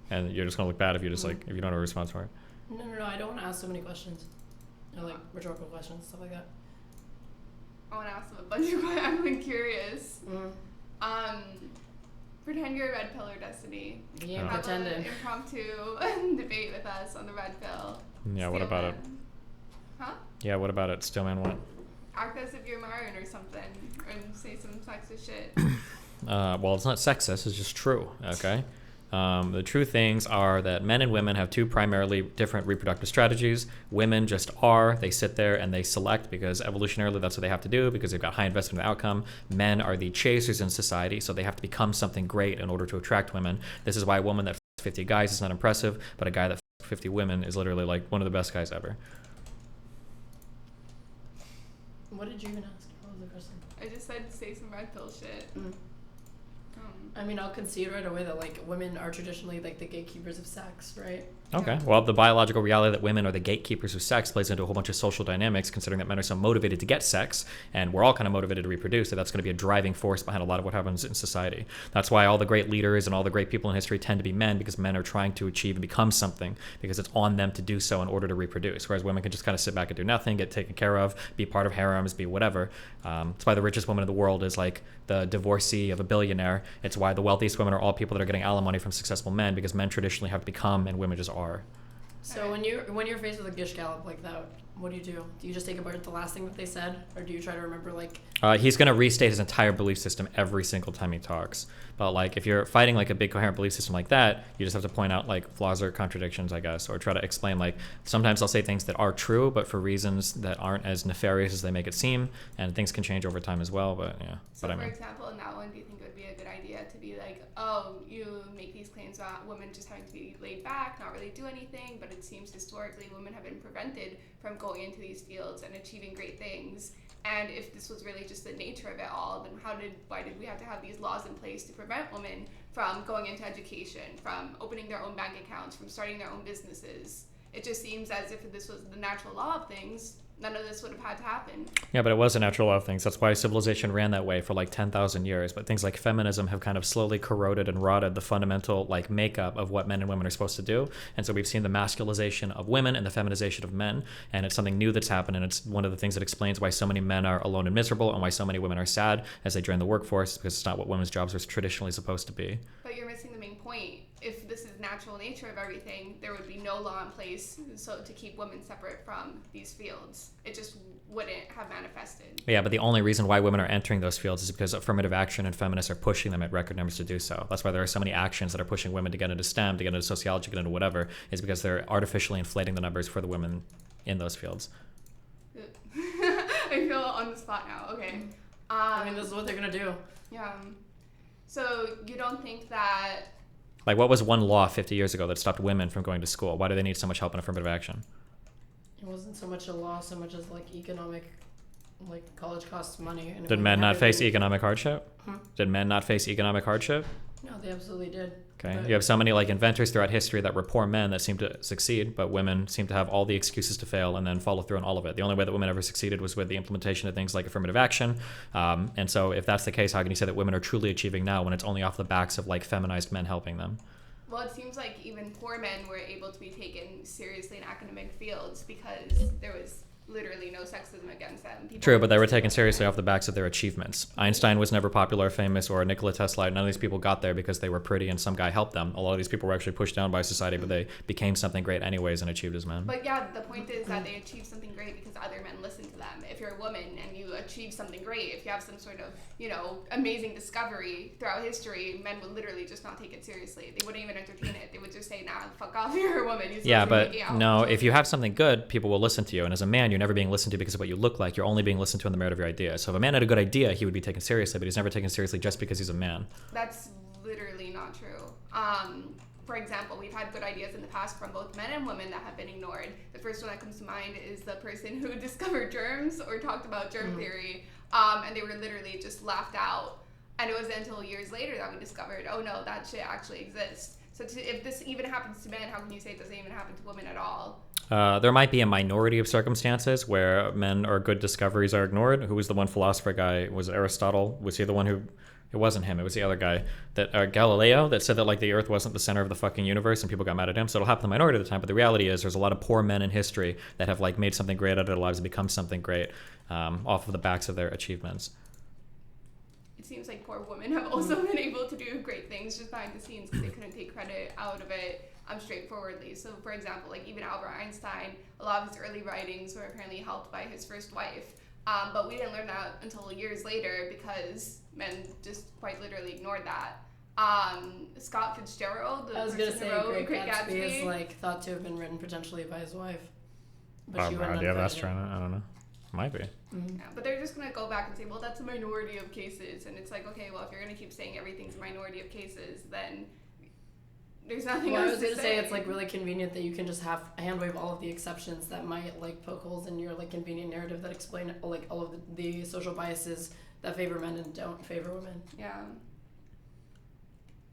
and you're just gonna look bad if you just like if you don't have a response for it. No, I don't want to ask so many questions. Or like rhetorical questions, stuff like that. I want to ask them a bunch of questions. I'm like curious. Pretend you're a red pill or Destiny. Yeah, have pretending. an impromptu debate with us on the red pill. Yeah, what about it? Huh? Yeah, what about it? Stillman what? Act as if you're Myron or something, and say some sexist shit. Well, it's not sexist. It's just true. Okay. The true things are that men and women have 2 primarily different reproductive strategies. Women just are. They sit there and they select because evolutionarily that's what they have to do because they've got high investment in the outcome. Men are the chasers in society, so they have to become something great in order to attract women. This is why a woman that f***s 50 guys is not impressive, but a guy that f***s 50 women is literally like one of the best guys ever. What did you even ask? What was the question? I just said say some red pill shit. I mean, I'll concede right away that like women are traditionally like the gatekeepers of sex, right? Okay. Well, the biological reality that women are the gatekeepers of sex plays into a whole bunch of social dynamics, considering that men are so motivated to get sex, and we're all kind of motivated to reproduce, that's going to be a driving force behind a lot of what happens in society. That's why all the great leaders and all the great people in history tend to be men, because men are trying to achieve and become something, because it's on them to do so in order to reproduce, whereas women can just kind of sit back and do nothing, get taken care of, be part of harems, be whatever. That's why the richest woman in the world is like the divorcee of a billionaire. It's why the wealthiest women are all people that are getting alimony from successful men, because men traditionally have become and women just are. So when you're faced with a gish gallop like that, what do? Do you just take apart the last thing that they said, or do you try to remember like? He's going to restate his entire belief system every single time he talks. But like, if you're fighting like a big coherent belief system like that, you just have to point out like flaws or contradictions, I guess, or try to explain like sometimes I'll say things that are true, but for reasons that aren't as nefarious as they make it seem, and things can change over time as well. But yeah. So but for example, in that one, do you think it would be a good idea to be like, oh, you make these claims about women just having to be laid back, not really do anything, but it seems historically women have been prevented from going into these fields and achieving great things. And if this was really just the nature of it all, then why did we have to have these laws in place to prevent women from going into education, from opening their own bank accounts, from starting their own businesses? It just seems as if this was the natural law of things, none of this would have had to happen. Yeah, but it was a natural law of things. That's why civilization ran that way for like 10,000 years. But things like feminism have kind of slowly corroded and rotted the fundamental like makeup of what men and women are supposed to do. And so we've seen the masculization of women and the feminization of men. And it's something new that's happened. And it's one of the things that explains why so many men are alone and miserable, and why so many women are sad as they join the workforce, because it's not what women's jobs are traditionally supposed to be. But you're missing the main point. If this is natural nature of everything, there would be no law in place so to keep women separate from these fields. It just wouldn't have manifested. Yeah, but the only reason why women are entering those fields is because affirmative action and feminists are pushing them at record numbers to do so. That's why there are so many actions that are pushing women to get into STEM, to get into sociology, get into whatever, is because they're artificially inflating the numbers for the women in those fields. I feel on the spot now. Okay. I mean, this is what they're gonna do. Yeah. So you don't think that... Like, what was one law 50 years ago that stopped women from going to school? Why do they need so much help in affirmative action? It wasn't so much a law, so much as like economic, like college costs money. And Did men not face economic hardship? Did men not face economic hardship? No, they absolutely did. Okay. But You have so many like inventors throughout history that were poor men that seem to succeed, but women seem to have all the excuses to fail and then follow through on all of it. The only way that women ever succeeded was with the implementation of things like affirmative action. And so if that's the case, how can you say that women are truly achieving now when it's only off the backs of like feminized men helping them? Well, it seems like even poor men were able to be taken seriously in academic fields because there was literally no sexism against them. People True, but they were taken seriously off the backs of their achievements. Einstein was never popular or famous, or Nikola Tesla. None of these people got there because they were pretty and some guy helped them. A lot of these people were actually pushed down by society, but they became something great anyways and achieved as men. But yeah, the point is that they achieved something great because other men listened to them. If you're a woman and you achieve something great, if you have some sort of, amazing discovery throughout history, men would literally just not take it seriously. They wouldn't even entertain it. They would just say, nah, fuck off, you're a woman. Yeah, but no, if you have something good, people will listen to you. And as a man, you're never being listened to because of what you look like. You're only being listened to on the merit of your idea. So if a man had a good idea, he would be taken seriously, but he's never taken seriously just because he's a man. That's literally not true. For example, we've had good ideas in the past from both men and women that have been ignored. The first one that comes to mind is the person who discovered germs or talked about germ theory, and they were literally just laughed out. And it wasn't until years later that we discovered, oh no, that shit actually exists. So if this even happens to men, how can you say it doesn't even happen to women at all? There might be a minority of circumstances where men or good discoveries are ignored. Who was the one philosopher guy? Was it Aristotle? Was he the one who... It wasn't him. It was the other guy, that Galileo, that said that like the Earth wasn't the center of the fucking universe, and people got mad at him. So it'll happen the minority of the time. But the reality is, there's a lot of poor men in history that have like made something great out of their lives and become something great off of the backs of their achievements. It seems like poor women have also been able to do great things just behind the scenes because they couldn't take credit out of it straightforwardly. So, for example, like even Albert Einstein, a lot of his early writings were apparently helped by his first wife. But we didn't learn that until years later because men just quite literally ignored that. Scott Fitzgerald, the I was person gonna say who wrote Great Gatsby is like thought to have been written potentially by his wife. But she wouldn't Yeah, that's true. I don't know. Might be. Yeah, but they're just gonna go back and say, well, that's a minority of cases, and it's like, okay, well, if you're gonna keep saying everything's a minority of cases, then there's nothing else to say. I was gonna say it's like really convenient that you can just hand wave all of the exceptions that might like poke holes in your like convenient narrative that explain like all of the social biases that favor men and don't favor women. Yeah.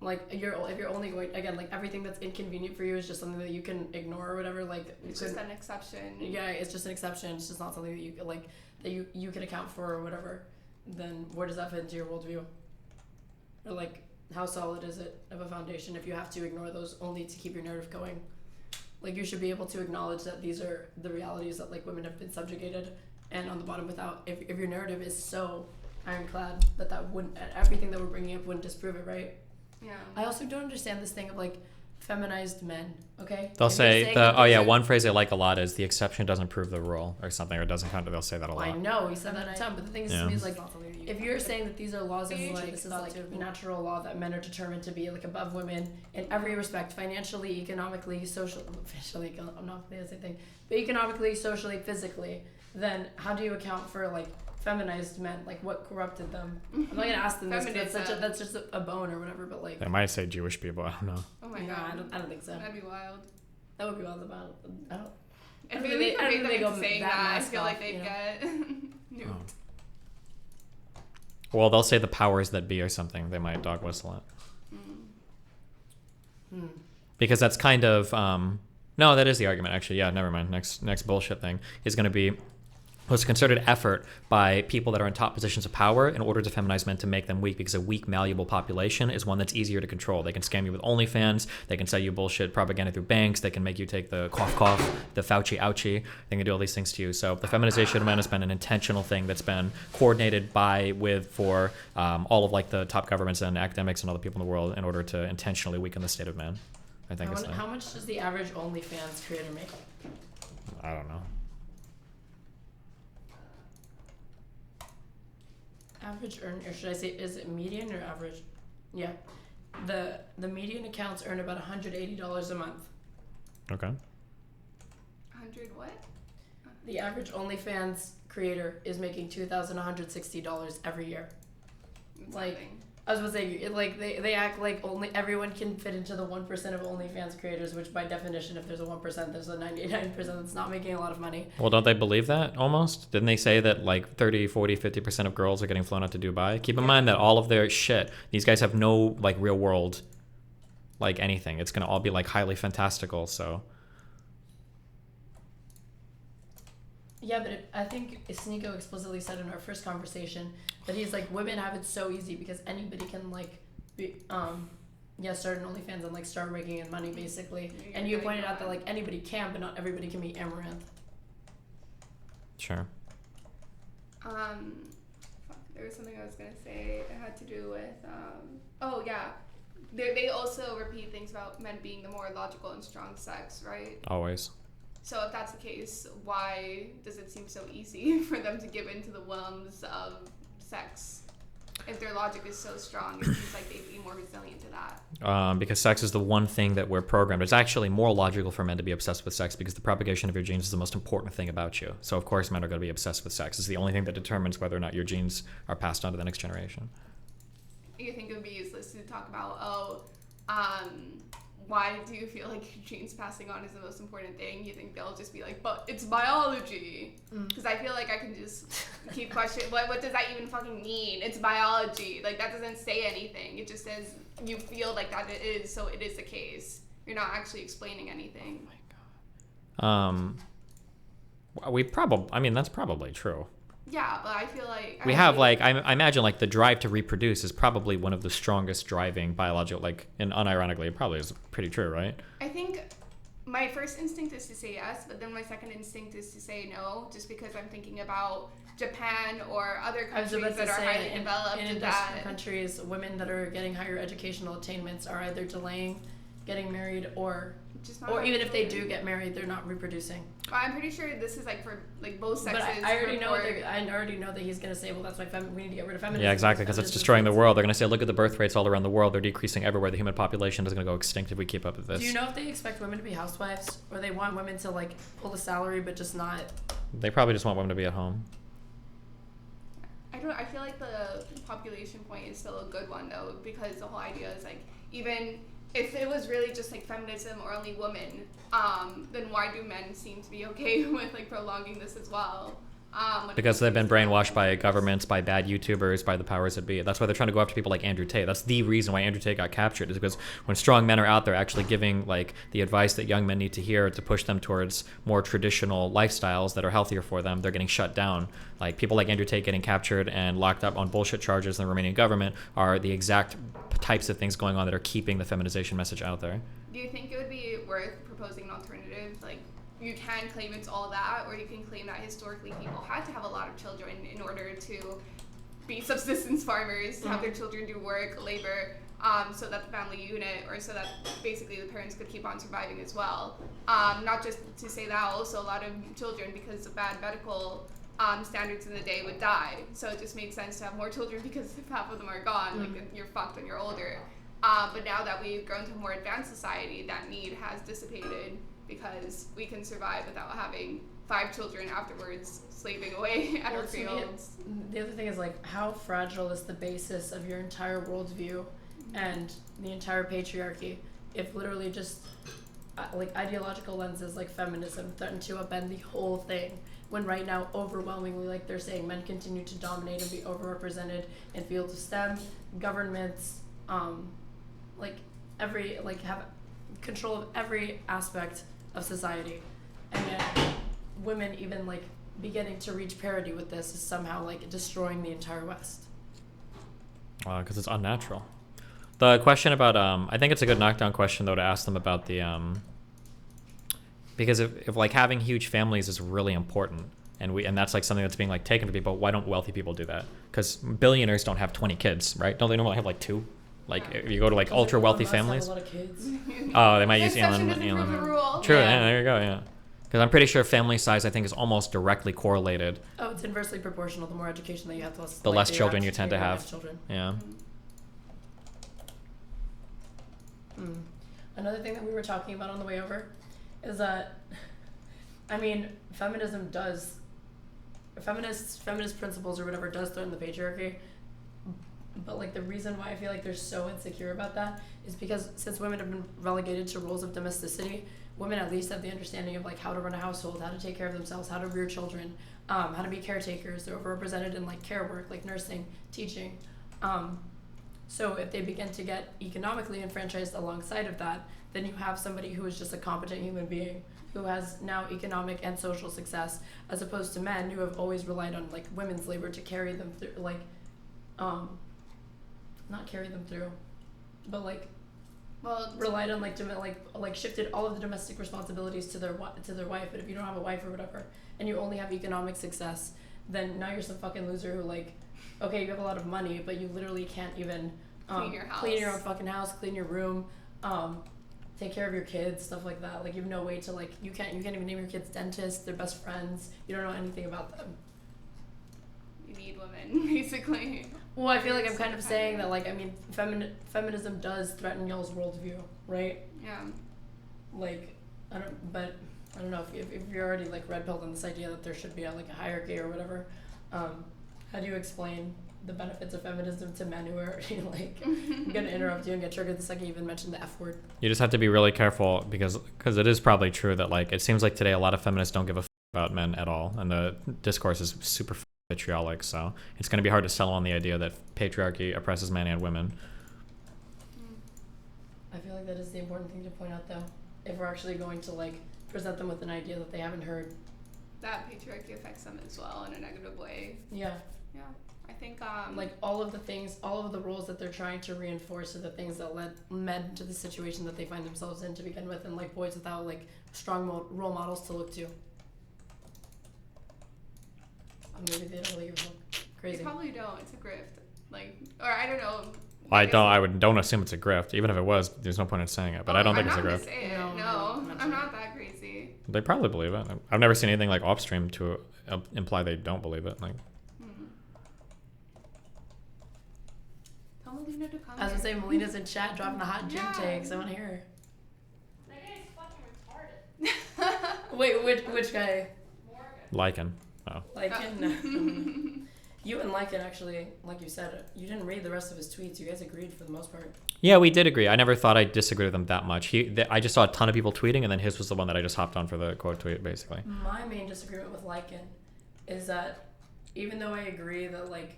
Like if you're only going again, like everything that's inconvenient for you is just something that you can ignore or whatever. Like it's just an exception. Yeah, it's just an exception. It's just not something that you like that you can account for or whatever. Then where does that fit into your worldview? Or like how solid is it of a foundation if you have to ignore those only to keep your narrative going? Like you should be able to acknowledge that these are the realities that like women have been subjugated, and on the bottom without if your narrative is so ironclad that wouldn't everything that we're bringing up wouldn't disprove it, right? Yeah. I also don't understand this thing of like feminized men, okay? They'll say one phrase I like a lot is the exception doesn't prove the rule or something, or doesn't count. They'll say that a lot. I know, we said that all the time, but the thing is to me is like, if you're saying that these are laws of like, this is like natural law that men are determined to be like above women in every respect, financially, economically, socially, economically, that's the thing, but economically, socially, physically, then how do you account for like feminized men? Like what corrupted them? I'm not gonna ask them this because that's just a bone or whatever, but like they might say Jewish people. I don't know. Oh my god, I don't think so. That'd be wild. That would be wild about. I don't. I feel like they go saying that. I feel like they'd get nuked. Oh. Well, they'll say the powers that be or something. They might dog whistle it. Because that's kind of no, that is the argument actually. Yeah, never mind. Next bullshit thing is going to be was a concerted effort by people that are in top positions of power in order to feminize men to make them weak, because a weak, malleable population is one that's easier to control. They can scam you with OnlyFans. They can sell you bullshit propaganda through banks. They can make you take the cough, the Fauci ouchie. They can do all these things to you. So the feminization of men has been an intentional thing that's been coordinated for all of like the top governments and academics and other people in the world in order to intentionally weaken the state of man. I think how much does the average OnlyFans creator make? I don't know. Average earn, or should I say, is it median or average? Yeah, the median accounts earn about $180 a month. Okay. 100 what? The average OnlyFans creator is making $2,160 every year. It's like nothing. I was gonna say, like they act like only everyone can fit into the 1% of OnlyFans creators, which by definition, if there's a 1%, there's a 99% that's not making a lot of money. Well, don't they believe that almost? Didn't they say that like 30, 40, 50% of girls are getting flown out to Dubai? Keep in mind that all of their shit, these guys have no like real world, like anything. It's gonna all be like highly fantastical. So. Yeah, but I think Sneako explicitly said in our first conversation that he's like, women have it so easy because anybody can like be start an OnlyFans and like start raking in money basically. And you pointed out that like anybody can, but not everybody can be Amaranth. Sure. There was something I was gonna say. It had to do with they also repeat things about men being the more logical and strong sex, right? Always. So if that's the case, why does it seem so easy for them to give in to the whims of sex? If their logic is so strong, it seems like they'd be more resilient to that. Because sex is the one thing that we're programmed. It's actually more logical for men to be obsessed with sex because the propagation of your genes is the most important thing about you. So of course men are going to be obsessed with sex. It's the only thing that determines whether or not your genes are passed on to the next generation. You think it would be useless to talk about, why do you feel like genes passing on is the most important thing? You think they'll just be like, but it's biology. Because I feel like I can just keep questioning, what does that even fucking mean? It's biology. Like, that doesn't say anything. It just says you feel like that it is, so it is the case. You're not actually explaining anything. Oh my God. That's probably true. Yeah, but I feel like... I imagine, like, the drive to reproduce is probably one of the strongest driving biological, like, and unironically, it probably is pretty true, right? I think my first instinct is to say yes, but then my second instinct is to say no, just because I'm thinking about Japan or other countries that are highly developed. In industrial countries, women that are getting higher educational attainments are either delaying getting married or even if they do get married, they're not reproducing. Well, I'm pretty sure this is like for like both sexes. But I already know that he's gonna say, well, that's why we need to get rid of feminism. Yeah, exactly, because it's destroying the world. They're gonna say, look at the birth rates all around the world. They're decreasing everywhere. The human population is gonna go extinct if we keep up with this. Do you know if they expect women to be housewives, or they want women to like pull the salary but just not? They probably just want women to be at home. I feel like the population point is still a good one though, because the whole idea is like, even if it was really just like feminism or only women, then why do men seem to be okay with like prolonging this as well? Because they've been brainwashed by governments, by bad YouTubers, by the powers that be. That's why they're trying to go after people like Andrew Tate. That's the reason why Andrew Tate got captured, is because when strong men are out there actually giving like the advice that young men need to hear to push them towards more traditional lifestyles that are healthier for them, they're getting shut down. Like people like Andrew Tate getting captured and locked up on bullshit charges in the Romanian government are the exact types of things going on that are keeping the feminization message out there. Do you think it would be worth proposing an alternative? Like, you can claim it's all that, or you can claim that historically people had to have a lot of children in order to be subsistence farmers, to have their children do work, labor, so that the family unit, or so that basically the parents could keep on surviving as well. Not just to say that, also a lot of children, because of bad medical standards in the day, would die. So it just made sense to have more children, because if half of them are gone, like, you're fucked when you're older. But now that we've grown to a more advanced society, that need has dissipated, because we can survive without having 5 children afterwards slaving away at our fields. The other thing is, like, how fragile is the basis of your entire worldview and the entire patriarchy if literally just like ideological lenses like feminism threaten to upend the whole thing, when right now overwhelmingly, like they're saying, men continue to dominate and be overrepresented in fields of STEM, governments, like every, like have control of every aspect of society, and yet women even like beginning to reach parity with this is somehow like destroying the entire West. Because it's unnatural. The question about I think it's a good knockdown question though to ask them about the because if like having huge families is really important, and that's like something that's being like taken from people, why don't wealthy people do that? Because billionaires don't have 20 kids, right? Don't they normally have like 2? Like if you go to like ultra wealthy families, have a lot of kids. Oh, they might use Exception Elon. doesn't prove the rule. True, Yeah. yeah, there you go, yeah. Because I'm pretty sure family size, I think, is almost directly correlated. Oh, it's inversely proportional. The more education that you have, The less children you tend to have. Children. Yeah. Another thing that we were talking about on the way over is that, I mean, feminism does, feminist principles or whatever does threaten the patriarchy, but like the reason why I feel like they're so insecure about that is because since women have been relegated to roles of domesticity, women at least have the understanding of like how to run a household, how to take care of themselves, how to rear children, how to be caretakers. They're overrepresented in like care work, like nursing, teaching. So if they begin to get economically enfranchised alongside of that, then you have somebody who is just a competent human being who has now economic and social success, as opposed to men who have always relied on like women's labor to carry them through, like, not carry them through, but like, well, relied on like shifted all of the domestic responsibilities to their wife. But if you don't have a wife or whatever, and you only have economic success, then now you're some fucking loser who like, okay, you have a lot of money, but you literally can't even clean your own fucking house, clean your room, take care of your kids, stuff like that. Like you have no way to like, you can't even name your kids dentists, their best friends. You don't know anything about them. You need women, basically. Well, I feel like I'm kind of saying that, like, I mean, feminism does threaten y'all's worldview, right? Yeah. Like, I don't know if you're already like red-pilled on this idea that there should be like a hierarchy or whatever. How do you explain the benefits of feminism to men who are already like, I'm gonna interrupt you and get triggered the second you even mention the F word. You just have to be really careful because it is probably true that like it seems like today a lot of feminists don't give a about men at all, and the discourse is super vitriolic, so it's going to be hard to sell on the idea that patriarchy oppresses men and women. I feel like that is the important thing to point out though, if we're actually going to like present them with an idea that they haven't heard. That patriarchy affects them as well in a negative way. Yeah. Yeah. I think like all of the roles that they're trying to reinforce are the things that led men to the situation that they find themselves in to begin with, and like boys without like strong role models to look to. Maybe they don't really give a fuck. Crazy. They probably don't. It's a grift. Like, or I don't know. I don't assume it's a grift. Even if it was, there's no point in saying it. But I don't think it's a grift. No, I'm not that crazy. They probably believe it. I've never seen anything like upstream to imply they don't believe it. Like. Tell Melina to come. I was gonna say Melina's in chat dropping the hot gym takes. I want to hear her. That guy's fucking retarded. Wait, which guy? Lycan. Oh. Lycan. You and Lycan actually, like you said, you didn't read the rest of his tweets. You guys agreed for the most part. Yeah, we did agree. I never thought I disagreed with him that much. I just saw a ton of people tweeting, and then his was the one that I just hopped on for the quote tweet, basically. My main disagreement with Lycan is that even though I agree that, like,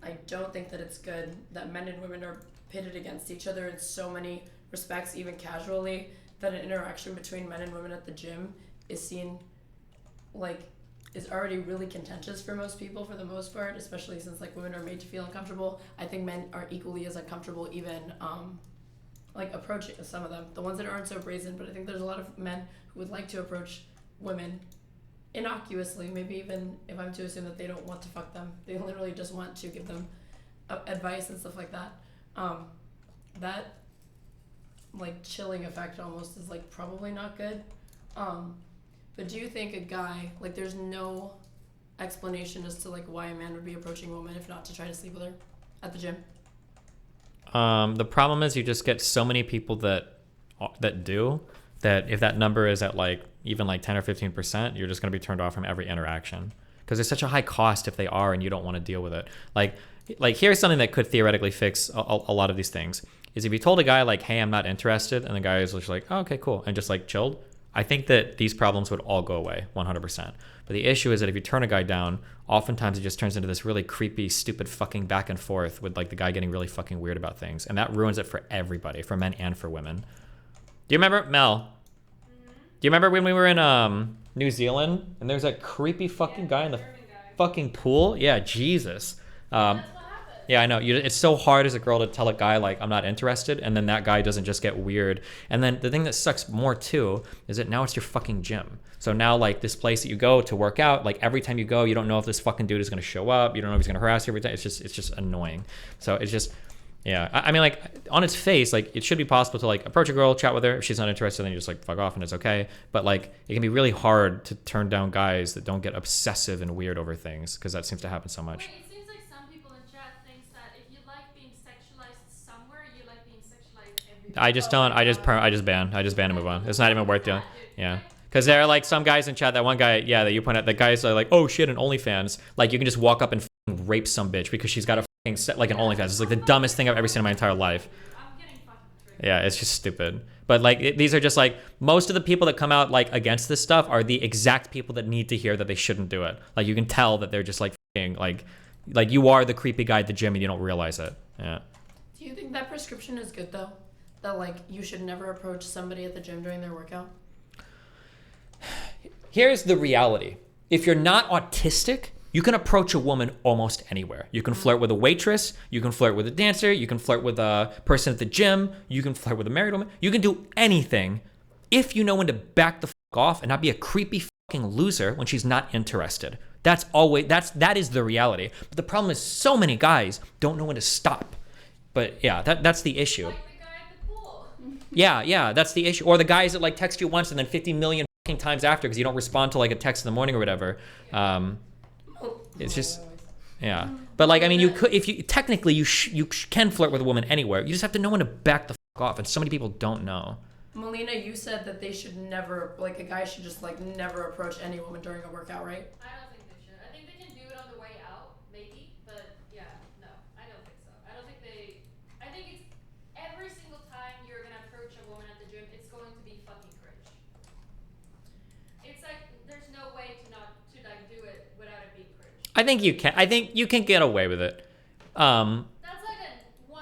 I don't think that it's good that men and women are pitted against each other in so many respects, even casually, that an interaction between men and women at the gym is seen, like, is already really contentious for most people for the most part, especially since, like, women are made to feel uncomfortable. I think men are equally as uncomfortable even, like, approaching some of them. The ones that aren't so brazen, but I think there's a lot of men who would like to approach women innocuously, maybe even if I'm to assume that they don't want to fuck them. They literally just want to give them advice and stuff like that. That, like, chilling effect almost is, like, probably not good. But do you think a guy, like, there's no explanation as to, like, why a man would be approaching a woman if not to try to sleep with her at the gym? The problem is you just get so many people that do that. If that number is at like even like 10 or 15%, you're just going to be turned off from every interaction because there's such a high cost if they are and you don't want to deal with it. Like here's something that could theoretically fix a lot of these things is if you told a guy like, hey, I'm not interested, and the guy is just like, oh, okay, cool, and just like chilled, I think that these problems would all go away 100%. But the issue is that if you turn a guy down, oftentimes it just turns into this really creepy, stupid fucking back and forth with like the guy getting really fucking weird about things. And that ruins it for everybody, for men and for women. Do you remember, Mel? Do you remember when we were in New Zealand and there's that creepy fucking guy in the fucking pool? Yeah, Jesus. Yeah, I know. It's so hard as a girl to tell a guy, like, I'm not interested, and then that guy doesn't just get weird. And then the thing that sucks more, too, is that now it's your fucking gym. So now, like, this place that you go to work out, like, every time you go, you don't know if this fucking dude is going to show up. You don't know if he's going to harass you every time. It's just annoying. So it's just, yeah. I mean, like, on its face, like, it should be possible to, like, approach a girl, chat with her. If she's not interested, then you just, like, fuck off, and it's okay. But, like, it can be really hard to turn down guys that don't get obsessive and weird over things, because that seems to happen so much. I just ban and move on. It's not even worth it. Yeah. Because there are like some guys in chat, that one guy, yeah, that you point out, the guys are like, oh shit, an OnlyFans. Like you can just walk up and fucking rape some bitch because she's got a fucking set like an OnlyFans. It's like the dumbest thing I've ever seen in my entire life. Yeah, it's just stupid. But like these are just like, most of the people that come out like against this stuff are the exact people that need to hear that they shouldn't do it. Like you can tell that they're just like fucking like you are the creepy guy at the gym and you don't realize it. Yeah. Do you think that prescription is good though? That like you should never approach somebody at the gym during their workout? Here's the reality. If you're not autistic, you can approach a woman almost anywhere. You can flirt with a waitress, you can flirt with a dancer, you can flirt with a person at the gym, you can flirt with a married woman. You can do anything if you know when to back the fuck off and not be a creepy fucking loser when she's not interested. That is the reality. But the problem is so many guys don't know when to stop. But yeah, that's the issue. Like the guy at the pool. Yeah, that's the issue. Or the guys that like text you once and then 50 million fucking times after because you don't respond to like a text in the morning or whatever. It's just, yeah. But like, I mean, you could, if you technically you can flirt with a woman anywhere. You just have to know when to back the fuck off, and so many people don't know. Melina, you said that they should never, like a guy should just like never approach any woman during a workout, right? I don't think they should. I think they can do it on the way out, maybe, but yeah, no, I don't think so. I think it's every single time you're gonna approach a woman at the gym, it's going to be fucking cringe. It's like there's no way to like do it without it being cringe. I think you can get away with it. That's like a 1%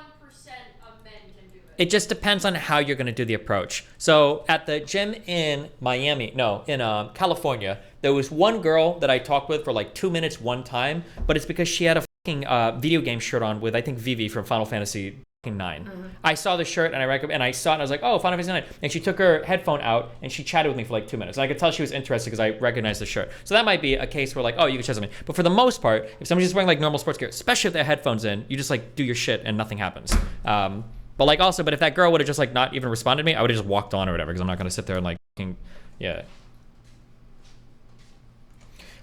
of men can do it. It just depends on how you're going to do the approach. So at the gym in California, there was one girl that I talked with for like 2 minutes one time, but it's because she had a fucking video game shirt on with, I think, Vivi from Final Fantasy 9. Mm-hmm. I saw the shirt and I saw it and I was like, oh, Final Fantasy 9. And she took her headphone out and she chatted with me for like 2 minutes. And I could tell she was interested because I recognized the shirt. So that might be a case where like, oh, you can chat something. But for the most part, if somebody's just wearing like normal sports gear, especially if they have headphones in, you just like do your shit and nothing happens. But if that girl would have just like not even responded to me, I would have just walked on or whatever because I'm not going to sit there and like, yeah.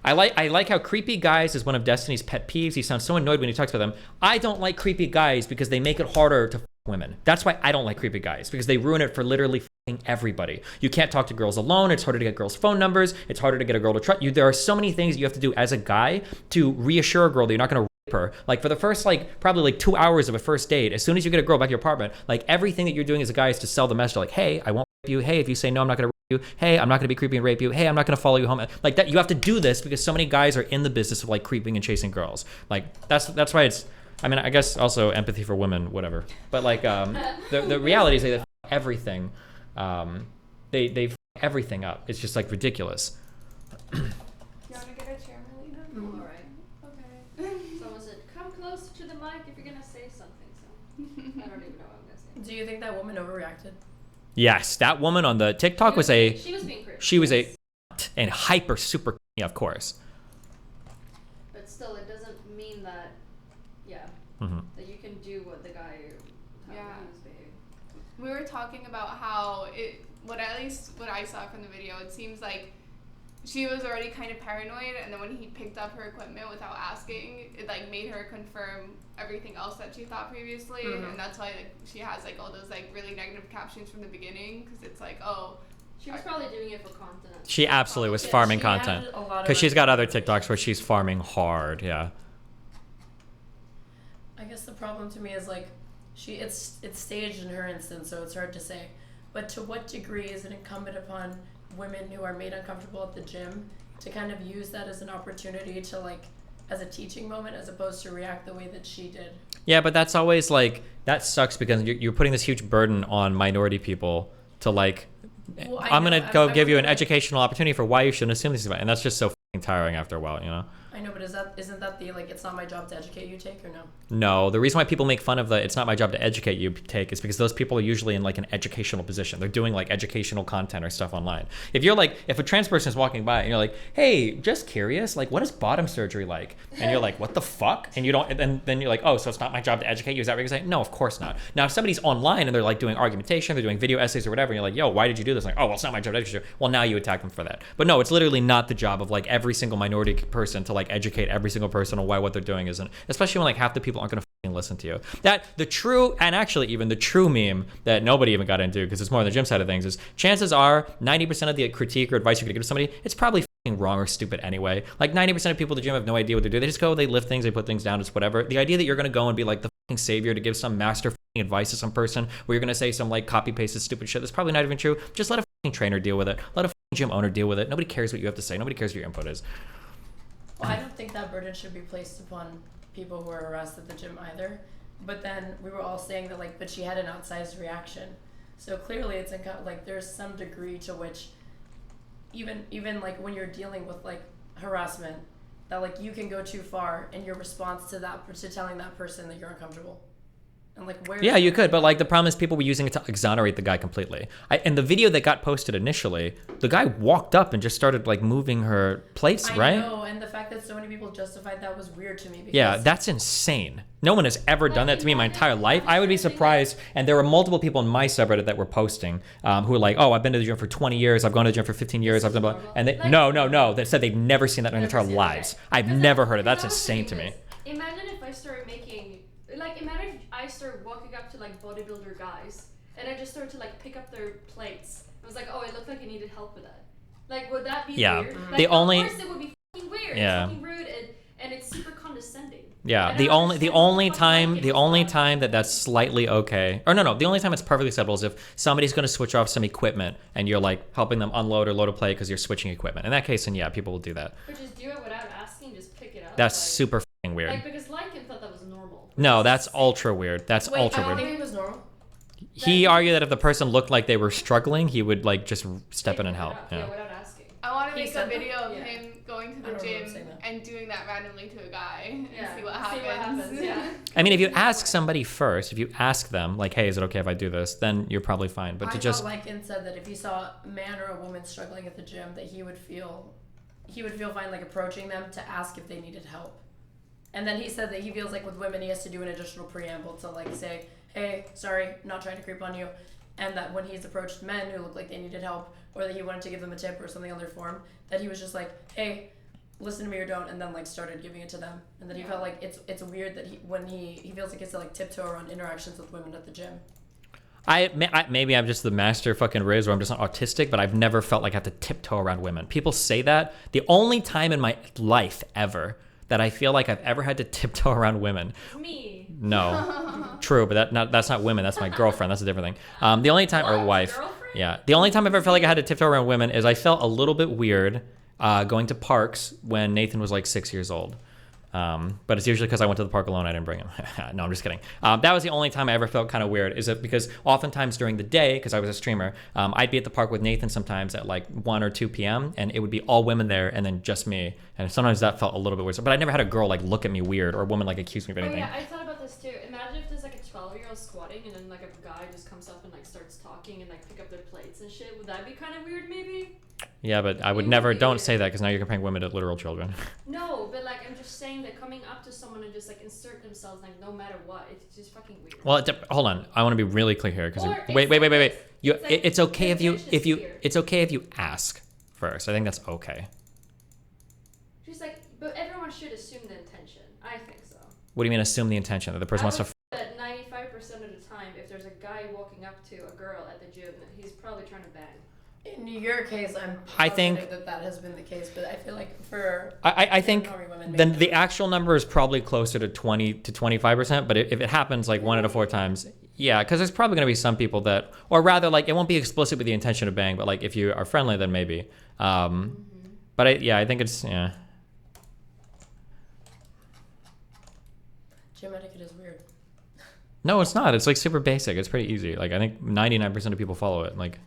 I like how creepy guys is one of Destiny's pet peeves. He sounds so annoyed when he talks about them. I don't like creepy guys because they make it harder to f women. That's why I don't like creepy guys, because they ruin it for literally f***ing everybody. You can't talk to girls alone. It's harder to get girls' phone numbers. It's harder to get a girl to trust you. There are so many things you have to do as a guy to reassure a girl that you're not going to rape her. Like for the first probably 2 hours of a first date, as soon as you get a girl back to your apartment, like everything that you're doing as a guy is to sell the message like, hey, I won't rape you. Hey, if you say no, I'm not going to rape you. Hey, I'm not gonna be creepy and rape you. Hey, I'm not gonna follow you home. Like that, you have to do this because so many guys are in the business of like creeping and chasing girls. Like that's why it's. I mean, I guess also empathy for women, whatever. But like the reality is they f- everything. They f- everything up. It's just like ridiculous. You want to get a chair, Melina? All right. Okay. Someone said, "Come closer to the mic if you're gonna say something." So I don't even know what I'm gonna say. Do you think that woman overreacted? Yes, that woman on the TikTok She was being creepy. she was a and hyper super, yeah, of course. But still, it doesn't mean that, that you can do what the guy, how he was behaving. We were talking about how what I saw from the video, it seems like she was already kind of paranoid, and then when he picked up her equipment without asking, it like made her confirm everything else that she thought previously, and that's why like she has like all those like really negative captions from the beginning, because it's like, oh, She was probably doing it for content. She absolutely was farming content because she's got other TikToks where she's farming hard. Yeah. I guess the problem to me is like it's staged in her instance, so it's hard to say. But to what degree is it incumbent upon women who are made uncomfortable at the gym to kind of use that as an opportunity to like as a teaching moment as opposed to react the way that she did? Yeah, but that's always like that sucks because you're putting this huge burden on minority people to like. Well, I'm gonna go give you an like, educational opportunity for why you shouldn't assume these things, and that's just so fucking tiring after a while, you know. I know, but isn't that the like it's not my job to educate you take or no? No, the reason why people make fun of the "it's not my job to educate you" take is because those people are usually in like an educational position. They're doing like educational content or stuff online. If you're like, if a trans person is walking by and you're like, "Hey, just curious, like, what is bottom surgery like?" and you're like, "What the fuck?" and you don't, and then you're like, "Oh, so it's not my job to educate you?" Is that what you're saying? No, of course not. Now, if somebody's online and they're like doing argumentation, they're doing video essays or whatever, and you're like, "Yo, why did you do this?" Like, "Oh, well, it's not my job to educate you." Well, now you attack them for that. But no, it's literally not the job of like every single minority person to like educate every single person on why what they're doing isn't, especially when like half the people aren't going to listen to you. That the true, and actually even the true meme that nobody even got into because it's more on the gym side of things is chances are 90% of the critique or advice you're gonna give to somebody, it's probably wrong or stupid anyway. Like 90% of people at the gym have no idea what they do. They just go, they lift things, they put things down, it's whatever. The idea that you're gonna go and be like the savior to give some master advice to some person where you're gonna say some like copy pasted stupid shit that's probably not even true. Just let a trainer deal with it. Let a gym owner deal with it. Nobody cares what you have to say. Nobody cares what your input is. Well, I don't think that burden should be placed upon people who are harassed at the gym either. But then we were all saying that like, but she had an outsized reaction. So clearly it's like there's some degree to which even like when you're dealing with like harassment, that like you can go too far in your response to that, to telling that person that you're uncomfortable. And like where? Yeah, you could, but like the problem is people were using it to exonerate the guy completely. In the video that got posted initially, the guy walked up and just started like moving her plates, right? I know, and the fact that so many people justified that was weird to me. Because yeah, that's insane. No one has ever done that to me in my entire life. I would be surprised. And there were multiple people in my subreddit that were posting who were like, "Oh, I've been to the gym for 20 years. I've gone to the gym for 15 years. I've done blah." And they, no, that said they've never seen that in their entire lives. I've never heard it. That's insane to me. Imagine if I started making, like, imagine if I started walking up to like bodybuilder guys and I just started to like pick up their plates. It was like, oh, it looked like it needed help with that. Like, would that be weird? Like, the only, of course it would be fucking weird. Yeah. It's fucking rude and it's super condescending. Yeah, And the only time that that's slightly okay, or no, the only time it's perfectly acceptable is if somebody's going to switch off some equipment and you're like helping them unload or load a plate because you're switching equipment. In that case, then yeah, people will do that. But just do it without asking, just pick it up. That's like, super f***ing weird. Like, because Lycan thought that was normal. No, that's ultra weird. That's Wait, ultra I don't weird. think it was normal. He argued that if the person looked like they were struggling, he would like just step in and help. Yeah, without asking. I want to He make a said that? video of Yeah. him going to I the don't remember gym saying that. and doing that randomly to a guy and Yeah, see what happens. Yeah. I mean, if you ask somebody first, if you ask them like, "Hey, is it okay if I do this?" then you're probably fine. But to just thought Lycan said that if he saw a man or a woman struggling at the gym, that he would feel fine like approaching them to ask if they needed help. And then he said that he feels like with women he has to do an additional preamble to like say, "Hey, sorry, not trying to creep on you." And that when he's approached men who look like they needed help or that he wanted to give them a tip or something on their form, that he was just like, "Hey, listen to me or don't," and then like started giving it to them. And that he felt like it's weird that he feels like he has to like tiptoe around interactions with women at the gym. Maybe I'm just the master fucking Riz, or I'm just not autistic, but I've never felt like I have to tiptoe around women. People say that. The only time in my life ever that I feel like I've ever had to tiptoe around women. Me. No, true, but that's not women. That's my girlfriend. That's a different thing. The only time, or wife. Girlfriend? Yeah. The only time I've ever felt like I had to tiptoe around women is I felt a little bit weird going to parks when Nathan was like 6 years old. But it's usually because I went to the park alone. I didn't bring him. No, I'm just kidding. That was the only time I ever felt kind of weird. Is it because oftentimes during the day, because I was a streamer, I'd be at the park with Nathan sometimes at like 1 or 2 p.m. and it would be all women there and then just me. And sometimes that felt a little bit weird. But I never had a girl like look at me weird or a woman like accuse me of anything. Oh yeah, I thought about this too. Imagine if there's like a 12-year-old squatting and then like a guy just comes up and like starts talking and like pick up their plates and shit. Would that be kind of weird maybe? Yeah, but I would never, don't say that because now you're comparing women to literal children. No, but like I'm just saying that coming up to someone and just like insert themselves like no matter what, it's just fucking weird. Well, hold on. I want to be really clear here because wait. It's okay if it's okay if you ask first. I think that's okay. Just like, but everyone should assume the intention. I think so. What do you mean assume the intention that the person wants to? That 95% of the time, if there's a guy walking up to a girl at the gym, he's probably trying to bang. In your case, I think that has been the case, but I feel like for I think then the actual number is probably closer to 20 to 25%. But if it happens like 1 out of 4 times, yeah, because there's probably going to be some people that, or rather, like it won't be explicit with the intention of bang, but like if you are friendly, then maybe. But I think it's Gym etiquette is weird. No, it's not. It's like super basic. It's pretty easy. Like I think 99% of people follow it. Like.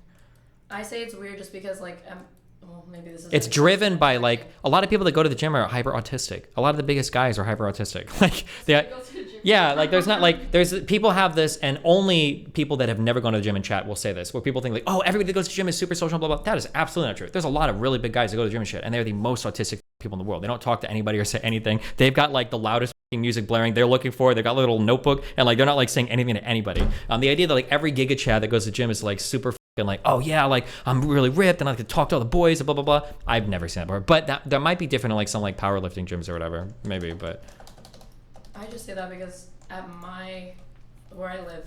I say it's weird just because like well, maybe this is. It's driven by like a lot of people that go to the gym are hyper autistic. A lot of the biggest guys are hyper autistic. Like like there's not like there's people have this and only people that have never gone to the gym and chat will say this. Where people think like, oh, everybody that goes to the gym is super social, blah blah. That is absolutely not true. There's a lot of really big guys that go to the gym and shit, and they're the most autistic people in the world. They don't talk to anybody or say anything. They've got like the loudest music blaring they're looking for. They've got a little notebook and like they're not like saying anything to anybody. The idea that like every Giga Chad that goes to the gym is like super and like, oh yeah, like I'm really ripped and I like to talk to all the boys, blah blah blah. I've never seen that before, but that might be different in like some like powerlifting gyms or whatever, maybe. But I just say that because at where I live,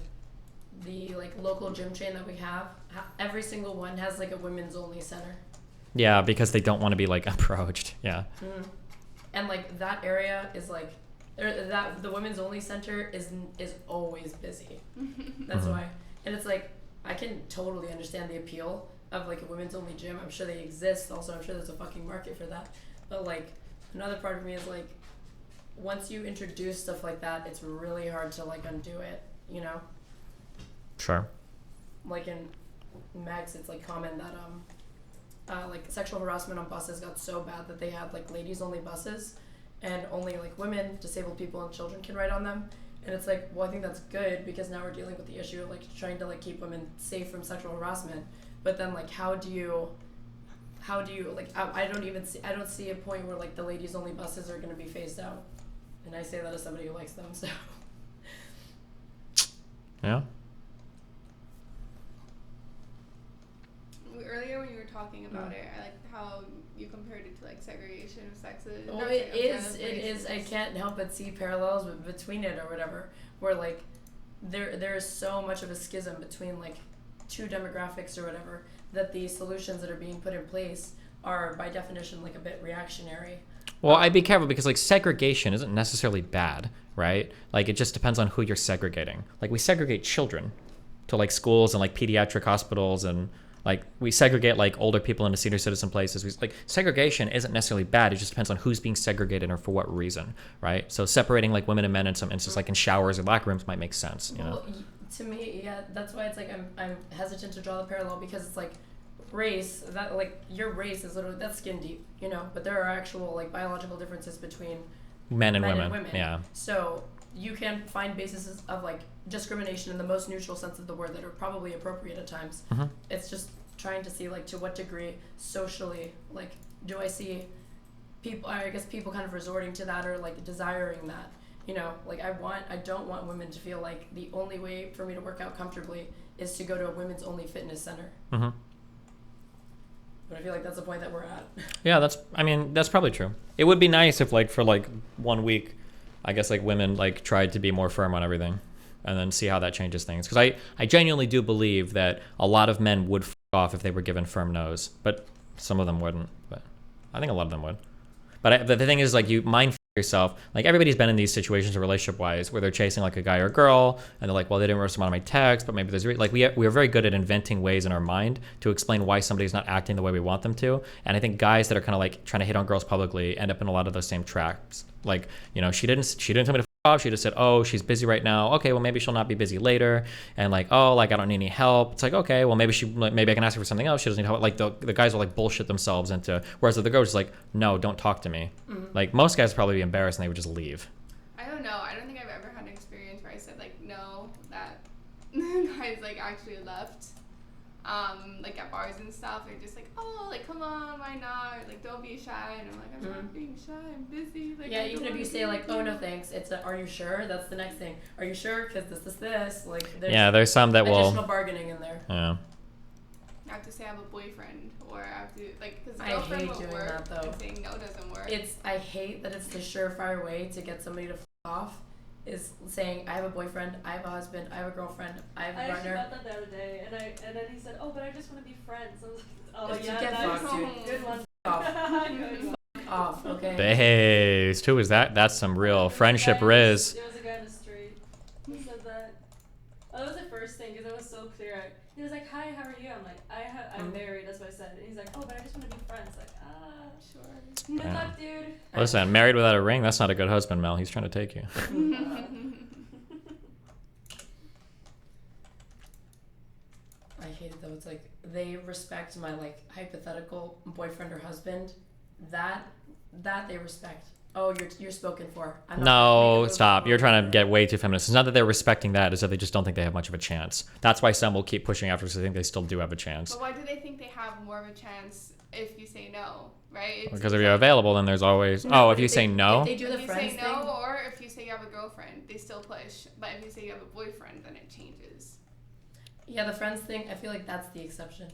the like local gym chain that we have, every single one has like a women's only center. Yeah, because they don't want to be like approached. Yeah. And like that area is like, that the women's only center is always busy. That's why, and it's like. I can totally understand the appeal of like a women's only gym. I'm sure they exist. Also, I'm sure there's a fucking market for that. But like another part of me is like, once you introduce stuff like that, it's really hard to like undo it, you know? Sure. Like in Max, it's like common that like sexual harassment on buses got so bad that they had like ladies only buses and only like women, disabled people, and children can ride on them. And it's like, well, I think that's good because now we're dealing with the issue of like trying to like keep women safe from sexual harassment. But then like, how do you like, I don't see a point where like the ladies only buses are going to be phased out. And I say that as somebody who likes them, so. Yeah. Earlier when you were talking about it, I like how you compared it to like segregation of sexes. Well, it is. I can't help but see parallels between it or whatever, where like there is so much of a schism between like two demographics or whatever that the solutions that are being put in place are by definition like a bit reactionary. Well, I'd be careful because like segregation isn't necessarily bad, right? Like it just depends on who you're segregating. Like we segregate children to like schools and like pediatric hospitals, and like we segregate like older people into senior citizen places. Like segregation isn't necessarily bad. It just depends on who's being segregated or for what reason, right? So separating like women and men in some instances, like in showers or locker rooms, might make sense. You know? Well, to me, yeah, that's why it's like I'm hesitant to draw the parallel because it's like race, that like your race is literally, that's skin deep, you know, but there are actual like biological differences between men and women. Yeah. So you can find bases of like discrimination in the most neutral sense of the word that are probably appropriate at times. It's just trying to see like to what degree socially, like do I see people, I guess people kind of resorting to that or like desiring that, you know, like I don't want women to feel like the only way for me to work out comfortably is to go to a women's only fitness center. But I feel like that's the point that we're at. Yeah, that's probably true. It would be nice if like for like 1 week, I guess like women like tried to be more firm on everything and then see how that changes things. Because I genuinely do believe that a lot of men would f off if they were given firm no's, but some of them wouldn't. But I think a lot of them would. But the thing is like mind yourself, like everybody's been in these situations relationship wise where they're chasing like a guy or a girl and they're like, well, they didn't respond to my text, but maybe there's like we are very good at inventing ways in our mind to explain why somebody's not acting the way we want them to. And I think guys that are kind of like trying to hit on girls publicly end up in a lot of those same traps. Like, you know, she didn't tell me to off. She just said, oh, she's busy right now. Okay, well, maybe she'll not be busy later. And like, oh, like I don't need any help. It's like, okay, well, maybe I can ask her for something else. She doesn't need help. Like the guys will like bullshit themselves into, whereas the girls just like, no, don't talk to me. Like most guys would probably be embarrassed and they would just leave. I don't know. I don't think I've ever had an experience where I said like no, that guys like actually left. Like at bars and stuff, they're just like, oh, like come on, why not? Like don't be shy. And I'm like, I'm not being shy. I'm busy. Like, yeah, even if you say like, oh no thanks, it's a, are you sure? That's the next thing. Are you sure? Because this. Like there's some that will additional bargaining in there. Yeah. I have to say I have a boyfriend, or I have to like because I girlfriend hate won't doing work. that though. And saying no doesn't work. I hate that it's the surefire way to get somebody to f off. Is saying I have a boyfriend, I have a husband, I have a girlfriend, I have a partner. I actually got that the other day, and then he said, "Oh, but I just want to be friends." I was like, "Oh Just yeah, get that's fucked, dude. good one." Good one. Off, okay. Bays, too, is that's some real friendship riz. There was a guy in the street who said that. Oh, that was the first thing because it was so clear. He was like, "Hi, how are you?" I'm like, I'm married. That's what I said. And he's like, "Oh, but I just want to be friends." Like, sure. Good luck, dude. Listen, married without a ring, that's not a good husband, Mel. He's trying to take you. I hate it though. It's like they respect my like hypothetical boyfriend or husband. That they respect. Oh, you're spoken for. No, stop. You're trying to get way too feminist. It's not that they're respecting that, it's that they just don't think they have much of a chance. That's why some will keep pushing after because they think they still do have a chance. But why do they think they have more of a chance if you say no, right? Because if you're available, then there's always... No, if you say no... If they do the if you friends say thing, no, or if you say you have a girlfriend, they still push. But if you say you have a boyfriend, then it changes. yeah, the friends thing, I feel like that's the exception.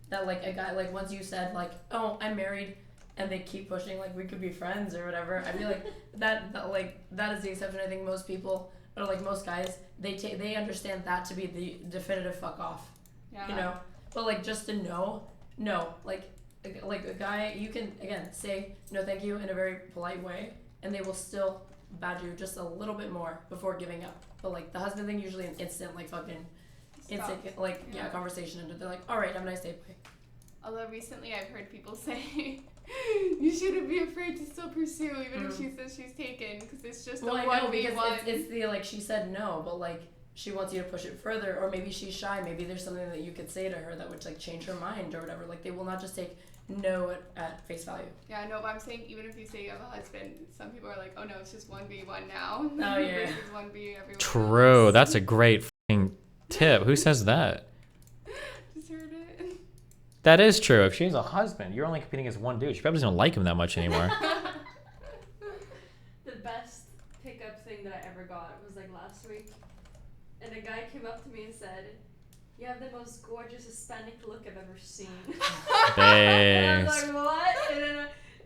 That like a guy, like once you said like, oh, I'm married, and they keep pushing like we could be friends or whatever. I feel like that is the exception. I think most people, or like most guys, they understand that to be the definitive fuck off. Yeah. You know, but like just to no, like a guy, you can again say no, thank you in a very polite way, and they will still badger you just a little bit more before giving up. But like the husband thing, usually an instant like fucking instant like yeah conversation, and they're like, all right, have a nice day, bye. Although recently I've heard people say you shouldn't be afraid to still pursue even if she says she's taken because it's just well, a I know 1v1. because it's the like she said no, but like she wants you to push it further, or maybe she's shy. Maybe there's something that you could say to her that would like change her mind or whatever. Like they will not just take no at face value. Yeah, no, but I'm saying even if you say you have a husband, some people are like, oh no, it's just 1v1 now. Oh yeah. Versus 1v everyone True. else. That's a great f***ing tip. Who says that? Just heard it. That is true. If she has a husband, you're only competing against one dude. She probably doesn't like him that much anymore. The best pickup thing that I ever got was like last week, and a guy came up to me and said, "You have the most gorgeous Hispanic look I've ever seen." And I was like, "What?"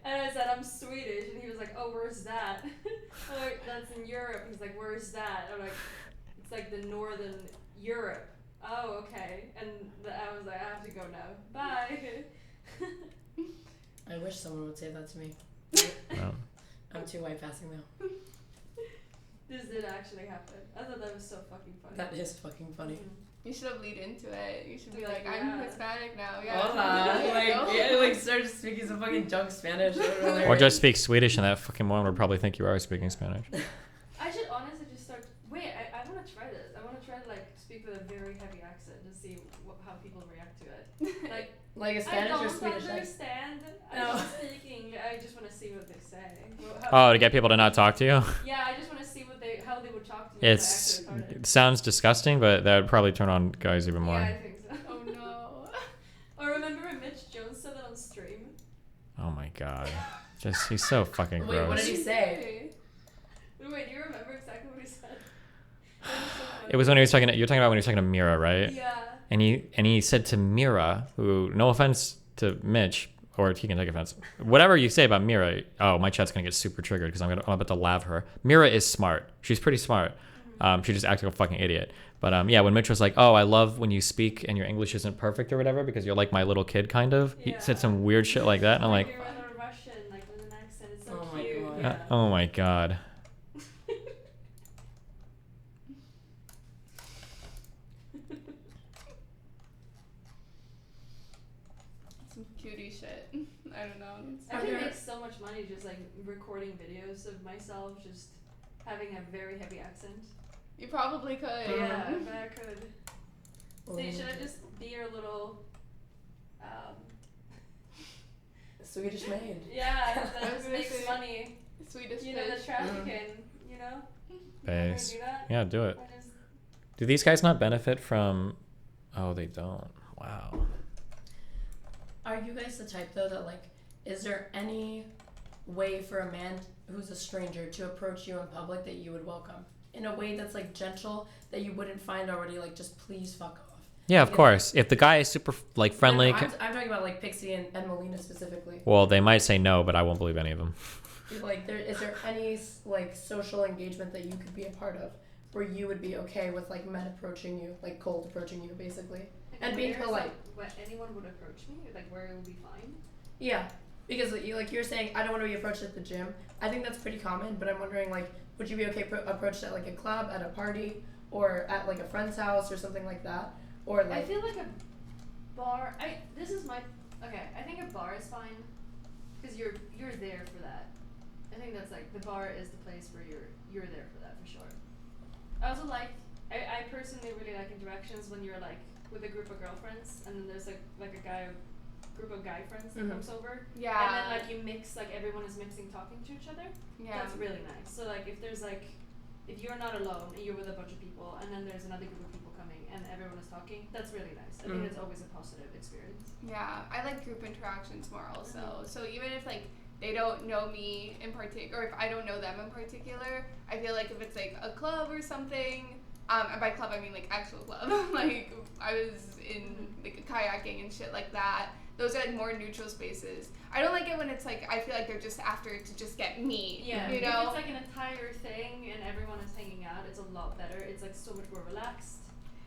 And I said, "I'm Swedish," and he was like, "Oh, where's that?" I'm like, "That's in Europe." He's like, "Where's that?" I'm like, "It's like the northern Europe." Oh, okay. And I was like, I have to go now. Bye. I wish someone would say that to me. Well. I'm too white passing though. This did actually happen. I thought that was so fucking funny. That is fucking funny. You should have lead into it. You should be Like, like, I'm yeah. Hispanic now. Yeah. Hola. Like start speaking some fucking junk Spanish. Or just speak Swedish and that fucking woman would probably think you are speaking Spanish. I should honestly just start. Wait, I want to try this. I want to try to like speak with a very heavy accent and see how people react to it. Like a Spanish or Swedish I don't accent. understand. I'm just speaking. I just want to see what they say. Oh, to get people to not talk to you? Yeah, I just want to see how they would talk to me. It sounds disgusting, but that would probably turn on guys even more. Yeah, I think so. Oh no. Or remember when Mitch Jones said that on stream? Oh my god. He's so fucking gross. Wait, what did he say? Wait, do you remember exactly what he said? It was when he was talking. You're talking about when he was talking to Mira, right? Yeah. And he said to Mira, who, no offense to Mitch, or he can take offense. Whatever you say about Mira, oh, my chat's gonna get super triggered because I'm about to laugh her. Mira is smart. She's pretty smart. She just acted like a fucking idiot. But yeah, when Mitch was like, "Oh, I love when you speak and your English isn't perfect or whatever because you're like my little kid, kind of." He said some weird shit like that, and I'm like, Russian, like with an accent. It's so oh my cute. god. yeah. Oh my god. Some cutie shit. I don't know. I could make so much money just like recording videos of myself just having a very heavy accent. You probably could. Yeah, I bet I could. See, should I just be your little Swedish maid. yeah, that makes money. Swedish You know, the fish. trafficking, you know? Base. Do that? Yeah, do it. I just- Do these guys not benefit from... Oh, they don't. Wow. Are you guys the type though that like, is there any way for a man who's a stranger to approach you in public that you would welcome in a way that's like gentle, that you wouldn't find already like just please fuck off? Yeah, of course. If the guy is super like friendly... No, I'm talking about like Pxie and Melina specifically. Well, they might say no, but I won't believe any of them. Like, is there any like social engagement that you could be a part of where you would be okay with like men approaching you, like cold approaching you, basically, and being polite? Like, anyone would approach me, like where it would be fine. Yeah, because you're saying I don't want to be approached at the gym. I think that's pretty common, but I'm wondering like, would you be okay approached at like a club, at a party, or at like a friend's house or something like that, or like? I feel like a bar. I think a bar is fine because you're there for that. I think that's like the bar is the place where you're there for that for sure. I also like I personally really like interactions when you're like with a group of girlfriends and then there's like a group of guy friends that comes over. Yeah. And then like you mix, like everyone is mixing, talking to each other. Yeah. That's really nice. So like if there's like if you're not alone and you're with a bunch of people and then there's another group of people coming and everyone is talking, that's really nice. I think it's always a positive experience. Yeah, I like group interactions more also. So even if like they don't know me in particular, or if I don't know them in particular, I feel like if it's like a club or something, and by club I mean like actual club, like I was in like kayaking and shit like that. Those are like more neutral spaces. I don't like it when it's like I feel like they're just after to just get me. Yeah, you if know. it's like an entire thing and everyone is hanging out, it's a lot better. It's like so much more relaxed.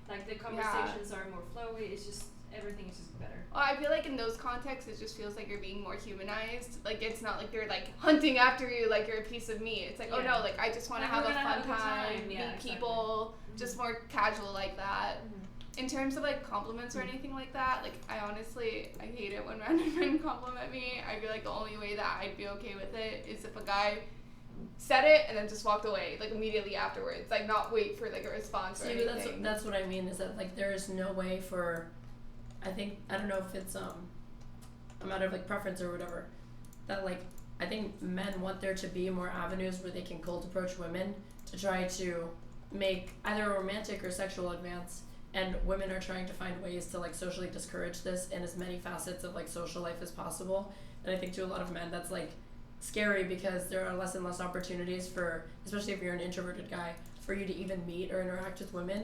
Like the conversations are more flowy. It's just everything is just better. Well, I feel like in those contexts, it just feels like you're being more humanized. Like it's not like they're like hunting after you like you're a piece of meat. It's like oh no, like I just want to have a fun time, meet people, just more casual like that. In terms of like compliments or anything like that, like I honestly I hate it when random men compliment me. I feel like the only way that I'd be okay with it is if a guy said it and then just walked away like immediately afterwards, like not wait for like a response or anything. That's what I mean is that like there is no way for, I don't know if it's a matter of like preference or whatever, that like I think men want there to be more avenues where they can cold approach women to try to make either a romantic or sexual advance, and women are trying to find ways to like socially discourage this in as many facets of like social life as possible. And I think to a lot of men that's like scary because there are less and less opportunities for, especially if you're an introverted guy, for you to even meet or interact with women.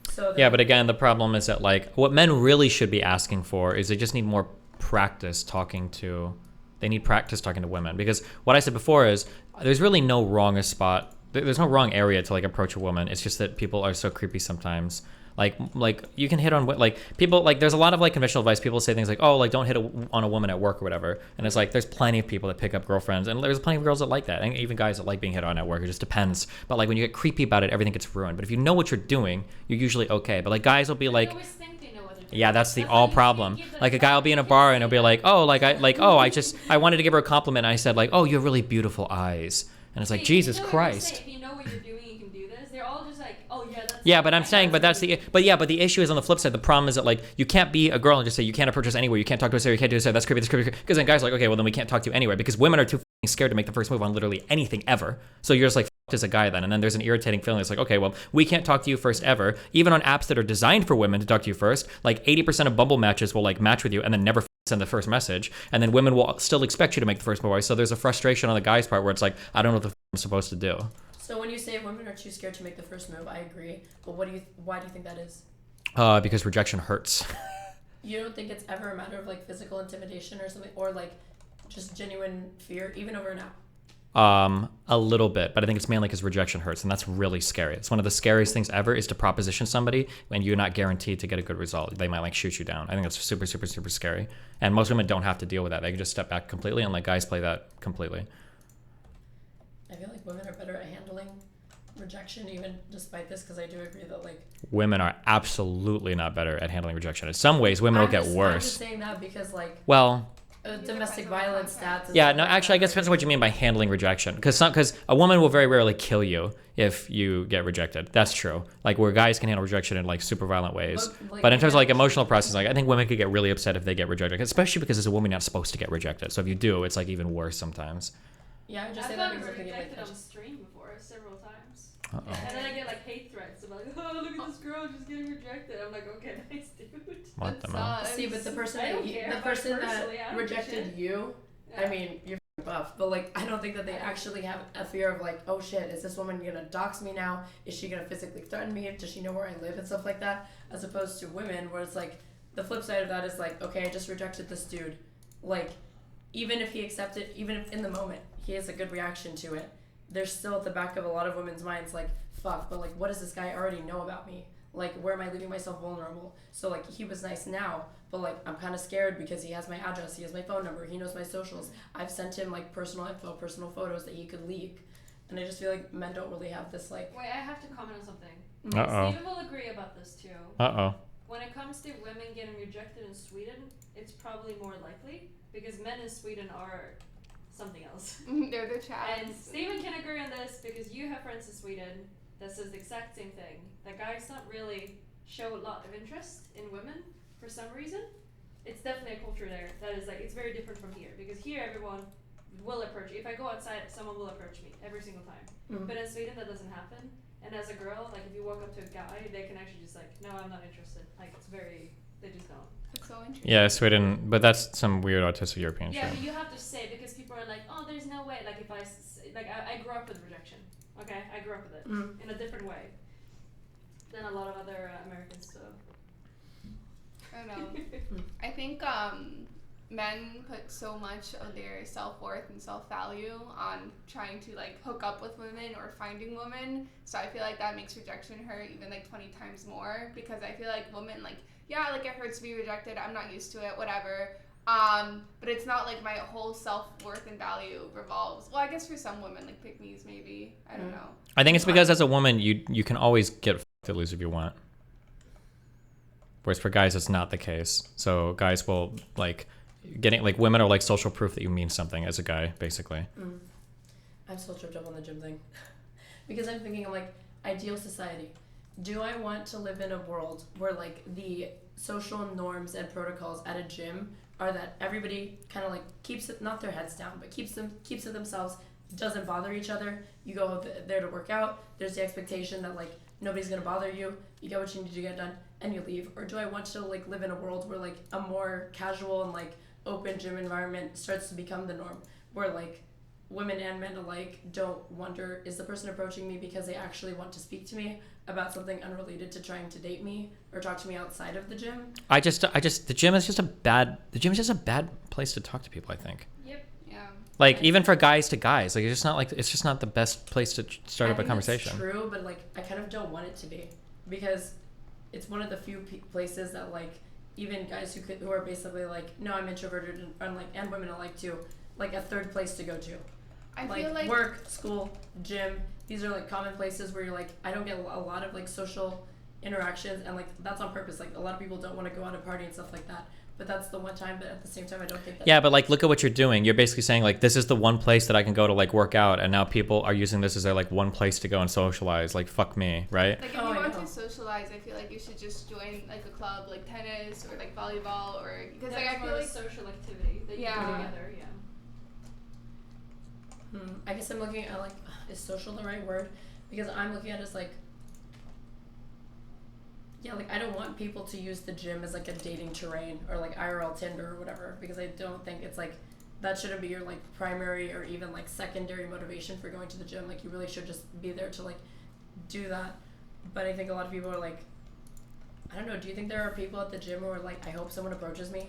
So yeah, but again, the problem is that like what men really should be asking for is they just need more practice talking to women, because what I said before is there's really no wrong spot. There's no wrong area to like approach a woman. It's just that people are so creepy sometimes. Like you can hit on like people, like there's a lot of like conventional advice. People say things like, oh, like don't hit on a woman at work or whatever. And it's like there's plenty of people that pick up girlfriends, and there's plenty of girls that like that, and even guys that like being hit on at work. It just depends. But like when you get creepy about it, everything gets ruined. But if you know what you're doing, you're usually okay. But like guys will be like, yeah, that's the all problem. Like a guy will be in a bar and he'll be like, oh, I wanted to give her a compliment. And I said like, oh, you have really beautiful eyes. And it's like, Jesus Christ. If you know what you're doing, you can do this. They're all just like, oh yeah, that's. Yeah, but I'm saying, but the issue is on the flip side. The problem is that like you can't be a girl and just say you can't approach us anywhere, you can't talk to us there, you can't do this, that's creepy, because then guys are like, okay, well then we can't talk to you anywhere, because women are too scared to make the first move on literally anything ever. So you're just like as a guy then, and then there's an irritating feeling. It's like, okay, well we can't talk to you first ever, even on apps that are designed for women to talk to you first. Like 80% of Bumble matches will like match with you and then never send the first message, and then women will still expect you to make the first move. So there's a frustration on the guy's part where it's like, I don't know what I'm supposed to do. So when you say women are too scared to make the first move, I agree. But why do you think that is? Because rejection hurts. You don't think it's ever a matter of like physical intimidation or something, or like just genuine fear, even over an app? A little bit, but I think it's mainly because rejection hurts, and that's really scary. It's one of the scariest things ever is to proposition somebody when you're not guaranteed to get a good result. They might like shoot you down. I think that's super, super, super scary. And most women don't have to deal with that. They can just step back completely and let guys play that completely. I feel like women are better at handling rejection, even despite this, because I do agree that like Women are absolutely not better at handling rejection. In some ways, women will get I'm worse. just saying that because like Well, domestic violence stats. And yeah, stuff no, like actually, I that, guess it depends on what you mean by handling rejection. Because a woman will very rarely kill you if you get rejected. That's true. Like where guys can handle rejection in like super violent ways. But in terms of like emotional processing, like I think women could get really upset if they get rejected, especially because as a woman, you're not supposed to get rejected. So if you do, it's like even worse sometimes. Yeah, I just say I've that gotten because I think it rejected like on stream before several times. Uh-oh. And then I get like hate threats about like, oh look at this girl just getting rejected. I'm like, okay, nice dude. What the hell? see, but the person I don't that care the about person it that personally, I don't rejected shit. you, I Yeah. mean, you're buff, but like I don't think that they actually have a fear of like, oh shit, is this woman gonna dox me now? Is she gonna physically threaten me? Does she know where I live and stuff like that? As opposed to women, where it's like the flip side of that is like, okay, I just rejected this dude. Like, even if he accepted, even if in the moment he has a good reaction to it, there's still at the back of a lot of women's minds like, fuck, but like, what does this guy already know about me? Like, where am I leaving myself vulnerable? So like, he was nice now, but like, I'm kind of scared because he has my address, he has my phone number, he knows my socials. I've sent him like personal info, personal photos that he could leak. And I just feel like men don't really have this like... Wait, I have to comment on something. Uh-oh. Steven will agree about this too. Uh-oh. When it comes to women getting rejected in Sweden, it's probably more likely because men in Sweden are something else. They're the chads. And Steven can agree on this because you have friends in Sweden that says the exact same thing. That guys don't really show a lot of interest in women for some reason. It's definitely a culture there that is like, it's very different from here because here everyone will approach you. If I go outside, someone will approach me every single time. Mhm. But in Sweden that doesn't happen. And as a girl, like if you walk up to a guy, they can actually just like, no, I'm not interested. Like it's very, they just don't. It's so interesting. Yeah, Sweden, but that's some weird autistic European Yeah, shit. but you have to say because people are like, oh, there's no way. Like if I grew up with rejection. Okay, I grew up with it in a different way than a lot of other Americans. So I don't know. I think men put so much of their self-worth and self-value on trying to like hook up with women or finding women. So I feel like that makes rejection hurt even like 20 times more because I feel like women like, yeah, like it hurts to be rejected. I'm not used to it, whatever. But it's not like my whole self-worth and value revolves. Well, I guess for some women, like pick-me's maybe. I don't know. I think it's because as a woman, you can always get f***ed at least if you want. Whereas for guys, it's not the case. So guys will like getting like women are like social proof that you mean something as a guy, basically. I'm still tripped up on the gym thing because I'm thinking of like ideal society. Do I want to live in a world where like the social norms and protocols at a gym are that everybody kind of like keeps it, not their heads down, but keeps it themselves, doesn't bother each other. You go there to work out. There's the expectation that like nobody's gonna bother you. You get what you need to get done and you leave. Or do I want to like live in a world where like a more casual and like open gym environment starts to become the norm, where like women and men alike don't wonder, is the person approaching me because they actually want to speak to me about something unrelated to trying to date me or talk to me outside of the gym? The gym is just a bad place to talk to people, I think. yep. Yeah. Like even for guys to guys, like it's just not the best place to start up a conversation. That's true, but like I kind of don't want it to be because it's one of the few places that like even guys who are basically like, no, I'm introverted and women alike too, like a third place to go to. I feel like work, school, gym, these are like common places where you're like, I don't get a lot of like social interactions, and like that's on purpose. Like a lot of people don't want to go out and party and stuff like that, but that's the one time. But at the same time, I don't think that. Yeah, but like look at what you're doing. You're basically saying like this is the one place that I can go to like work out, and now people are using this as their like one place to go and socialize. Like fuck me, right? Like if you want to socialize, I feel like you should just join like a club like tennis or like volleyball or because like I feel like social activity that you do together. Yeah. I guess I'm looking at like, is social the right word? Because I'm looking at it as like, yeah, like I don't want people to use the gym as like a dating terrain or like IRL Tinder or whatever, because I don't think it's like, that shouldn't be your like primary or even like secondary motivation for going to the gym. Like you really should just be there to like do that. But I think a lot of people are like, I don't know, do you think there are people at the gym who are like, I hope someone approaches me?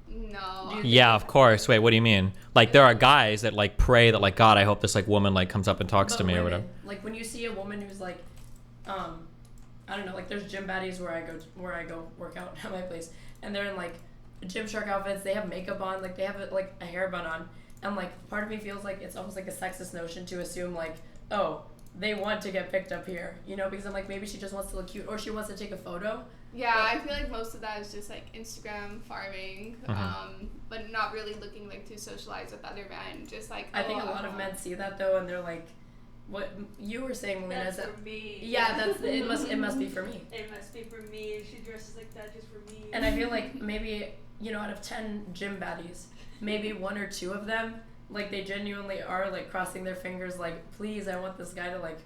No. Yeah, of course. Wait, what do you mean? Like there are guys that like pray that like, God, I hope this like woman like comes up and talks to me or whatever. Like when you see a woman who's like, I don't know, like there's gym baddies where I go work out at my place, and they're in like Gymshark outfits. They have makeup on, like they have like a hair bun on, And like part of me feels like it's almost like a sexist notion to assume like, oh, they want to get picked up here, you know, because I'm like, maybe she just wants to look cute or she wants to take a photo. Yeah, I feel like most of that is just like Instagram farming, but not really looking like to socialize with other men. Just like I think a lot of men see that though, and they're like, "What you were saying, Melina?" That's is for me. Yeah, that's it. Must be for me. It must be for me. She dresses like that just for me. And I feel like maybe out of 10 gym baddies, maybe 1 or 2 of them, like they genuinely are like crossing their fingers, like, please, I want this guy to like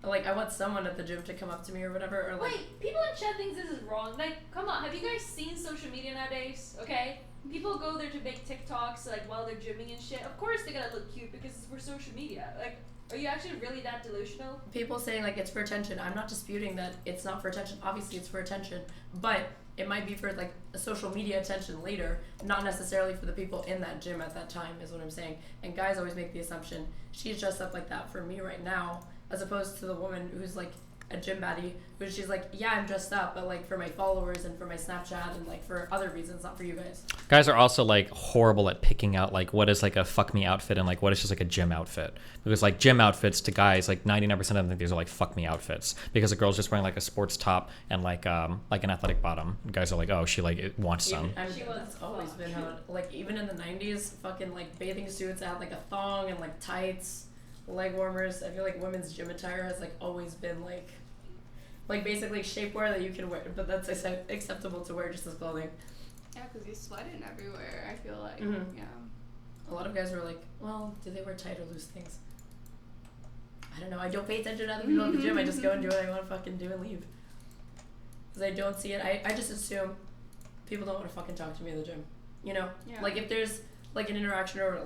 I want someone at the gym to come up to me or whatever, or like. Wait, people in chat thinks this is wrong. Like, come on, have you guys seen social media nowadays? Okay, people go there to make TikToks like while they're gymming and shit. Of course they gotta look cute because it's for social media. Like, are you actually really that delusional? People saying like it's for attention. I'm not disputing that it's not for attention. Obviously it's for attention, but it might be for like a social media attention later, not necessarily for the people in that gym at that time, is what I'm saying. And guys always make the assumption she's dressed up like that for me right now, as opposed to the woman who's like a gym baddie, who she's like, yeah, I'm dressed up, but like for my followers and for my Snapchat and like for other reasons, not for you guys. Guys are also like horrible at picking out like what is like a fuck me outfit and like what is just like a gym outfit, because like gym outfits to guys, like 99% of them think these are like fuck me outfits, because a girl's just wearing like a sports top and like an athletic bottom. Guys are like, oh, she like wants some. I mean, that's always been how like even in the 90s, fucking like bathing suits that had like a thong and like tights, leg warmers. I feel like women's gym attire has like always been like basically shapewear that you can wear, but that's acceptable to wear just as clothing. Yeah, because you're sweating everywhere, I feel like. Yeah. A lot of guys were like, well, do they wear tight or loose things? I don't know. I don't pay attention to other people at the gym. I just go and do what I want to fucking do and leave. Because I don't see it. I just assume people don't want to fucking talk to me in the gym. You know? Yeah. Like if there's like an interaction or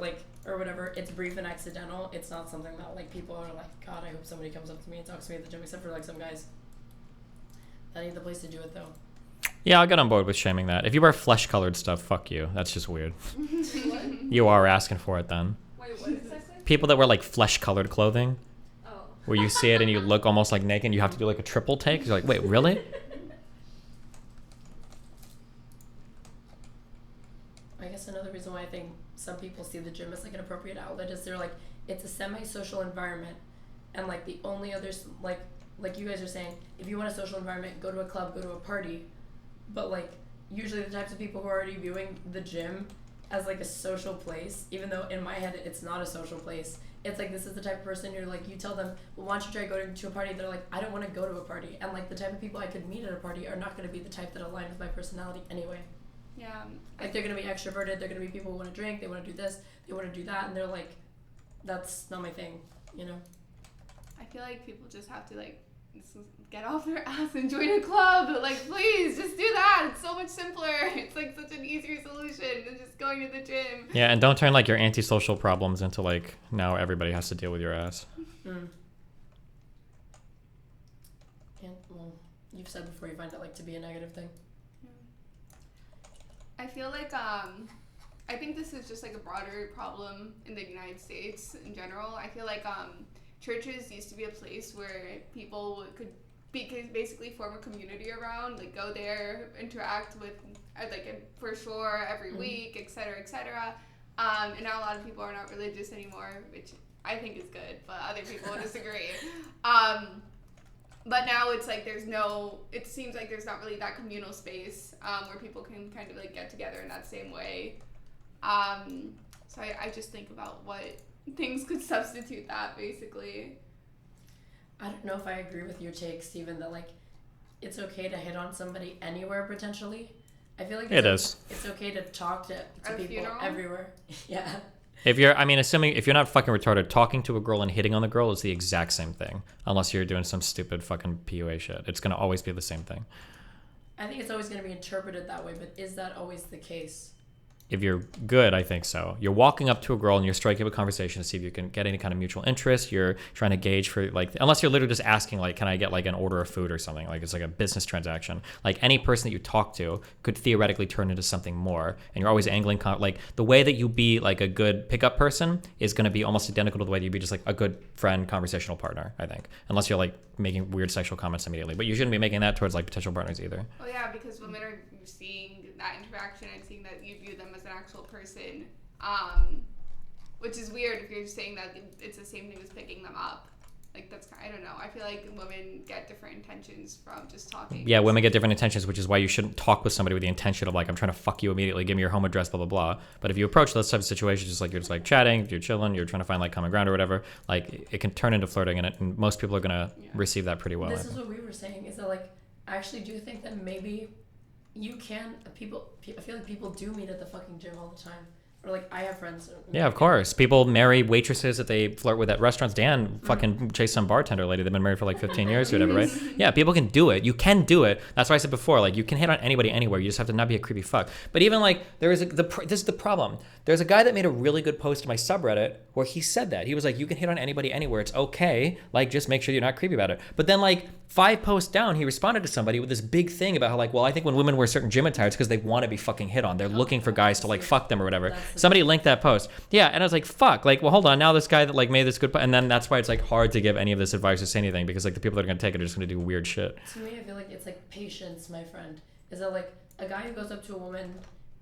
whatever, it's brief and accidental. It's not something that like people are like, God, I hope somebody comes up to me and talks to me at the gym, except for like some guys. That ain't the place to do it though. Yeah, I'll get on board with shaming that. If you wear flesh-colored stuff, fuck you. That's just weird. You are asking for it then. Wait, what exactly? People that wear like flesh-colored clothing, where you see it and you look almost like naked, and you have to do like a triple take. You're like, wait, really? I guess another reason why I think some people see the gym as like an appropriate outlet is they're like, it's a semi-social environment, and like the only others like you guys are saying, if you want a social environment, go to a club, go to a party. But like usually the types of people who are already viewing the gym as like a social place, even though in my head it's not a social place, it's like this is the type of person you're like, you tell them, well, why don't you try going to a party? They're like, I don't want to go to a party. And like the type of people I could meet at a party are not going to be the type that align with my personality anyway. Yeah. Like they're going to be extroverted, they're going to be people who want to drink, they want to do this, they want to do that, and they're like, that's not my thing, you know? I feel like people just have to like get off their ass and join a club. Like, please, just do that. It's so much simpler. It's like such an easier solution than just going to the gym. Yeah, and don't turn like your antisocial problems into like now everybody has to deal with your ass. And well, you've said before you find it like to be a negative thing. I feel like I think this is just like a broader problem in the United States in general. I feel like churches used to be a place where people could basically form a community around, like go there, interact with like for sure every week, etc., etc. And now a lot of people are not religious anymore, which I think is good, but other people disagree. But now it's like it seems like there's not really that communal space where people can kind of like get together in that same way. So I just think about what things could substitute that, basically. I don't know if I agree with your take, Steven, that like it's okay to hit on somebody anywhere potentially. I feel like it's okay to talk to people funeral? Everywhere. Yeah. Assuming if you're not fucking retarded, talking to a girl and hitting on the girl is the exact same thing, unless you're doing some stupid fucking PUA shit. It's gonna always be the same thing. I think it's always gonna be interpreted that way, but is that always the case? If you're good, I think so. You're walking up to a girl and you're striking up a conversation to see if you can get any kind of mutual interest. You're trying to gauge for like, unless you're literally just asking like, can I get like an order of food or something? Like it's like a business transaction. Like any person that you talk to could theoretically turn into something more. And you're always angling, like the way that you be like a good pickup person is going to be almost identical to the way that you be just like a good friend, conversational partner, I think. Unless you're like making weird sexual comments immediately. But you shouldn't be making that towards like potential partners either. Oh yeah, because women are seeing that interaction and seeing that you view them as an actual person. which is weird if you're just saying that it's the same thing as picking them up. Like, that's, I don't know. I feel like women get different intentions from just talking. Yeah, women get different intentions, which is why you shouldn't talk with somebody with the intention of like, I'm trying to fuck you immediately, give me your home address, blah, blah, blah. But if you approach those types of situations, just like you're just like chatting, you're chilling, you're trying to find like common ground or whatever, like it can turn into flirting, and most people are going to receive that pretty well. This is what we were saying, is that like, I actually do think that maybe you can, I feel like people do meet at the fucking gym all the time. Or like, I have friends. Yeah, of course. People marry waitresses that they flirt with at restaurants. Dan fucking chased some bartender lady. They've been married for like 15 years or whatever, right? Yeah, people can do it. You can do it. That's why I said before, like, you can hit on anybody anywhere. You just have to not be a creepy fuck. But even like, this is the problem. There's a guy that made a really good post to my subreddit where he said that. He was like, you can hit on anybody anywhere. It's okay. Like, just make sure you're not creepy about it. But then like 5 posts down, he responded to somebody with this big thing about how like, well, I think when women wear certain gym attire, it's because they want to be fucking hit on. They're looking for guys to like fuck them or whatever. Somebody linked that post. Yeah, and I was like, fuck. Like, well, hold on. Now this guy that like made this good, and then that's why it's like hard to give any of this advice or say anything, because like the people that are gonna take it are just gonna do weird shit. To me, I feel like it's like patience, my friend. Is that like a guy who goes up to a woman,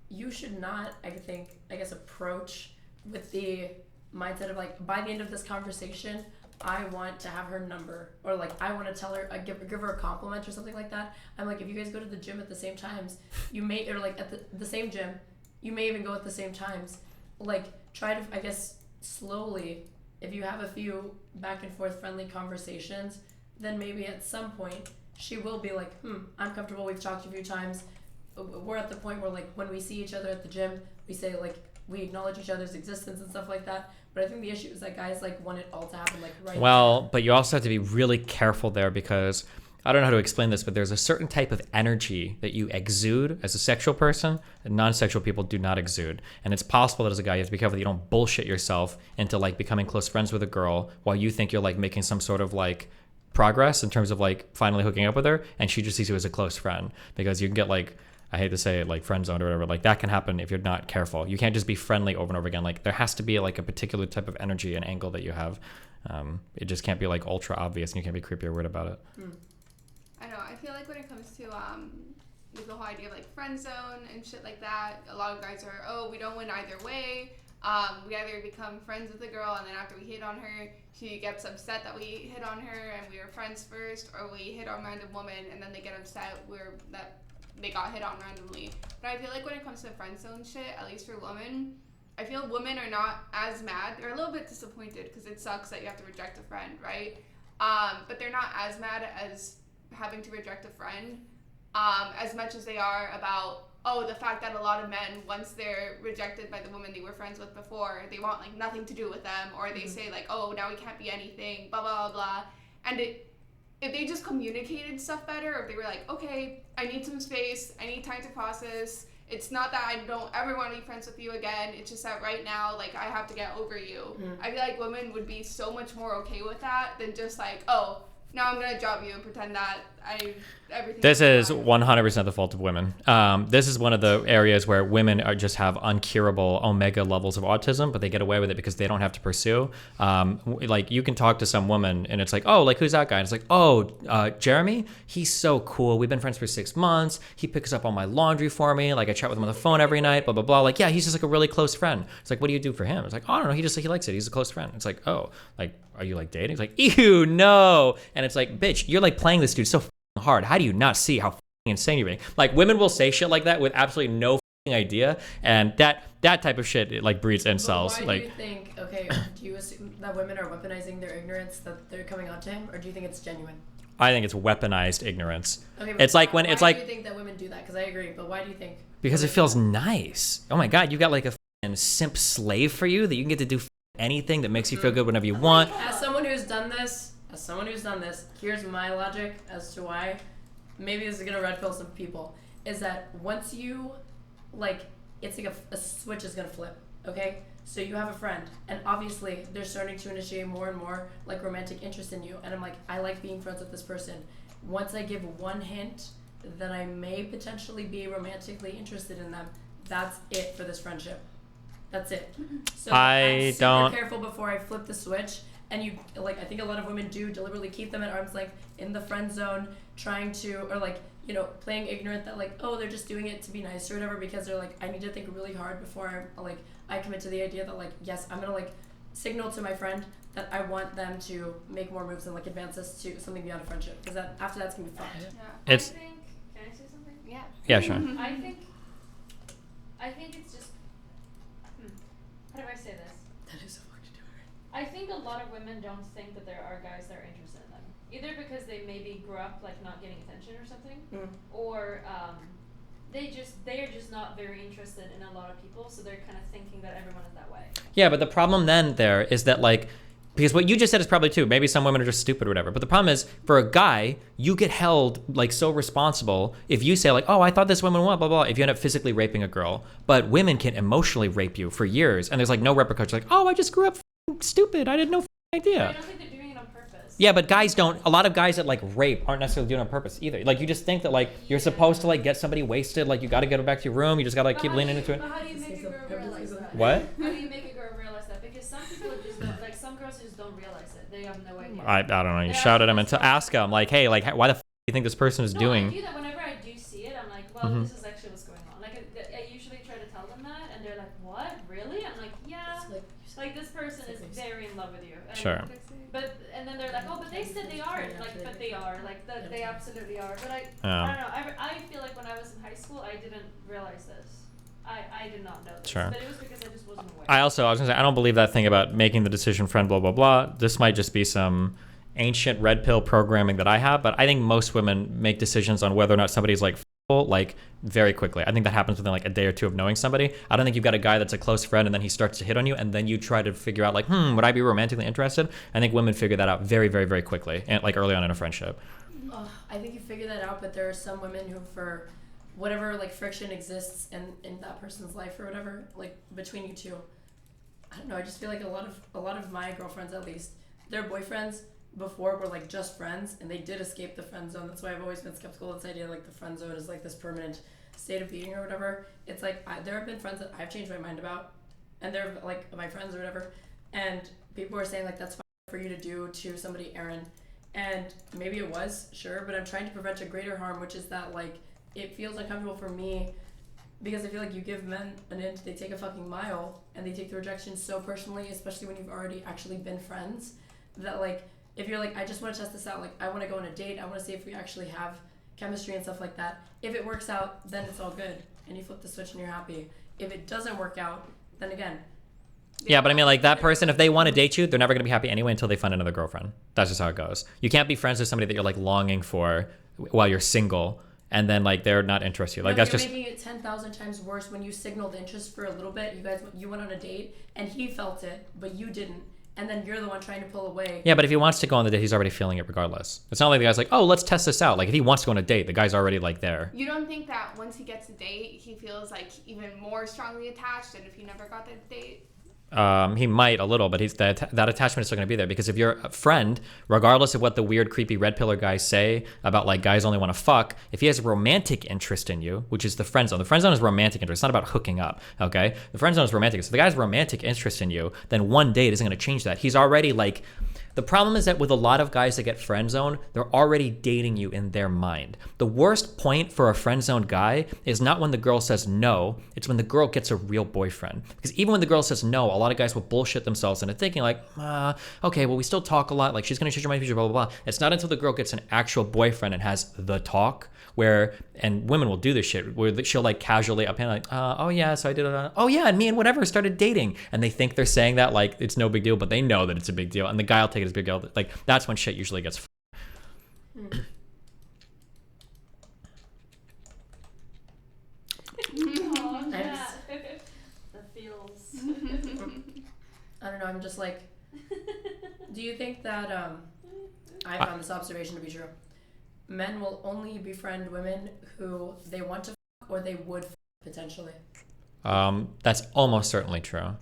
you should not, I guess, approach with the mindset of like, by the end of this conversation, I want to have her number, or like I want to tell her, give her a compliment or something like that. I'm like, if you guys go to the gym at the same times, you may, or like at the same gym, you may even go at the same times. Like, try to, I guess, slowly, if you have a few back and forth friendly conversations, then maybe at some point she will be like, I'm comfortable, we've talked a few times. We're at the point where like when we see each other at the gym, we say like, we acknowledge each other's existence and stuff like that. But I think the issue is that guys like want it all to happen like right Well, now. but you also have to be really careful there, because I don't know how to explain this, but there's a certain type of energy that you exude as a sexual person that non-sexual people do not exude. And it's possible that as a guy, you have to be careful that you don't bullshit yourself into like becoming close friends with a girl while you think you're like making some sort of like progress in terms of like finally hooking up with her, and she just sees you as a close friend. Because you can get like, I hate to say it, like friend zoned or whatever, like that can happen if you're not careful. You can't just be friendly over and over again. Like there has to be like a particular type of energy and angle that you have. It just can't be like ultra obvious, and you can't be creepy or weird about it. I know. I feel like when it comes to the whole idea of like friend zone and shit like that, a lot of guys are, oh, we don't win either way. We either become friends with the girl, and then after we hit on her, she gets upset that we hit on her and we were friends first, or we hit on random woman and then they get upset that they got hit on randomly. But I feel like when it comes to friend zone shit, at least for women, I feel women are not as mad. They're a little bit disappointed because it sucks that you have to reject a friend, right? But they're not as mad as having to reject a friend as much as they are about, oh, the fact that a lot of men, once they're rejected by the woman they were friends with before, they want like nothing to do with them, or they say like, oh, now we can't be anything, blah, blah, blah, blah. And if they just communicated stuff better, or if they were like, okay, I need some space, I need time to process, it's not that I don't ever want to be friends with you again, it's just that right now, like, I have to get over you. I feel like women would be so much more okay with that than just like, oh, now I'm gonna drop you and pretend that everything. This is 100% the fault of women. This is one of the areas where women just have uncurable omega levels of autism, but they get away with it because they don't have to pursue. Like you can talk to some woman and it's like, oh, like who's that guy? And it's like, oh, Jeremy, he's so cool. We've been friends for 6 months. He picks up all my laundry for me. Like I chat with him on the phone every night. Blah blah blah. Like yeah, he's just like a really close friend. It's like, what do you do for him? It's like, oh, I don't know. He likes it. He's a close friend. It's like, oh, like are you like dating? It's like, ew, no. And it's like, bitch, you're like playing this dude so hard. How do you not see how insane you're being? Like women will say shit like that with absolutely no idea, and that type of shit it like breeds incels. Why like, do you think? Okay, do you assume that women are weaponizing their ignorance that they're coming on to him, or do you think it's genuine? I think it's weaponized ignorance. Okay, but it's like when it's like. Why do you think that women do that? Because I agree, but why do you think? Because it feels nice. Oh my god, you got like a simp slave for you that you can get to do anything that makes you feel good whenever you want. As someone who's done this, here's my logic as to why. Maybe this is gonna red pill some people. Is that once you, like, it's like a switch is gonna flip. Okay, so you have a friend, and obviously they're starting to initiate more and more like romantic interest in you, and I'm like, I like being friends with this person. Once I give one hint that I may potentially be romantically interested in them, that's it for this friendship. That's it. So I'm super careful before I flip the switch and you like I think a lot of women do deliberately keep them at arm's length in the friend zone, trying to, or like, you know, playing ignorant that like, oh, they're just doing it to be nice or whatever, because they're like, I need to think really hard before I commit to the idea that like, yes, I'm gonna like signal to my friend that I want them to make more moves and like advance us to something beyond a friendship, because that after that's gonna be fun. Yeah. I think, can I say something? Yeah. Yeah, sure. I think it's just, how do I say this? That is so fucking stupid. I think a lot of women don't think that there are guys that are interested in them. Either because they maybe grew up like not getting attention or something, or they are just not very interested in a lot of people, so they're kind of thinking that everyone is that way. Yeah, but the problem then there is that like, because what you just said is probably true. Maybe some women are just stupid or whatever. But the problem is, for a guy, you get held like so responsible if you say like, oh, I thought this woman won, blah, blah, if you end up physically raping a girl. But women can emotionally rape you for years, and there's like no repercussions. Like, oh, I just grew up stupid. I had no idea. I don't think they're doing it on purpose. Yeah, but guys don't. A lot of guys that like rape aren't necessarily doing it on purpose either. Like, you just think that like you're supposed to like get somebody wasted. Like, you got to get her back to your room. You just got to like keep leaning into it. But how do you make a girl realize that? What? How do you make a girl realize that? Because some people just don't, like some girls just don't realize it. They have no idea. I don't know. You shout at him and ask him like, hey, like, why the f*** do you think this person is doing? I do that whenever I do see it. I'm like, well, this is actually what's going on. Like, I usually try to tell them that, and they're like, what? Really? I'm like, yeah. Like this person is very in love with you. And Sure. But and then they're like, oh, but they said they aren't. Like, but they are. Like, they absolutely are. But I don't know. I feel like when I was in high school, I didn't realize this. I did not know this. Sure. But it was because I just wasn't aware. I was gonna say, I don't believe that thing about making the decision friend, blah, blah, blah. This might just be some ancient red pill programming that I have, but I think most women make decisions on whether or not somebody's like like very quickly. I think that happens within like a day or two of knowing somebody. I don't think you've got a guy that's a close friend and then he starts to hit on you and then you try to figure out like, would I be romantically interested? I think women figure that out very, very, very quickly, and like early on in a friendship. I think you figure that out, but there are some women who, for whatever like friction exists in that person's life or whatever, like between you two, I don't know, I just feel like a lot of my girlfriends, at least, their boyfriends before were like just friends, and they did escape the friend zone. That's why I've always been skeptical of this idea like the friend zone is like this permanent state of being or whatever. It's like there have been friends that I've changed my mind about, and they're like my friends or whatever, and people are saying like that's fine for you to do to somebody, Erin, and maybe it was, sure, but I'm trying to prevent a greater harm, which is that like it feels uncomfortable for me because I feel like you give men an inch, they take a fucking mile, and they take the rejection so personally, especially when you've already actually been friends, that like if you're like, I just want to test this out, like I want to go on a date, I want to see if we actually have chemistry and stuff like that. If it works out, then it's all good, and you flip the switch and you're happy. If it doesn't work out, then again. Yeah, but I mean, like that person, if they want to date you, they're never going to be happy anyway until they find another girlfriend. That's just how it goes. You can't be friends with somebody that you're like longing for while you're single, and then like they're not interested. Like that's just making it 10,000 times worse when you signaled interest for a little bit. You went on a date and he felt it, but you didn't. And then you're the one trying to pull away. Yeah, but if he wants to go on the date, he's already feeling it regardless. It's not like the guy's like, oh, let's test this out. Like if he wants to go on a date, the guy's already like there. You don't think that once he gets a date, he feels like even more strongly attached than if he never got that date? He might a little, but that attachment is still going to be there, because if you're a friend, regardless of what the weird, creepy red pillar guys say about like guys only want to fuck, if he has a romantic interest in you, which is the friend zone is romantic interest. It's not about hooking up, okay? The friend zone is romantic. So the guy's romantic interest in you, then one date isn't going to change that. He's already like, the problem is that with a lot of guys that get friend zoned, they're already dating you in their mind. The worst point for a friend zoned guy is not when the girl says no, it's when the girl gets a real boyfriend. Because even when the girl says no, a lot of guys will bullshit themselves into thinking like, okay, well, we still talk a lot, like she's gonna change my future, blah, blah, blah. It's not until the girl gets an actual boyfriend and has the talk and women will do this shit, where she'll like casually up and like, oh yeah, so I did it, oh yeah, and me and whatever started dating. And they think they're saying that like it's no big deal, but they know that it's a big deal. And the guy will take it as a big deal. Like that's when shit usually gets I don't know, I'm just like, do you think that, I found this observation to be true. Men will only befriend women who they want to fuck or they would fuck potentially. That's almost certainly true.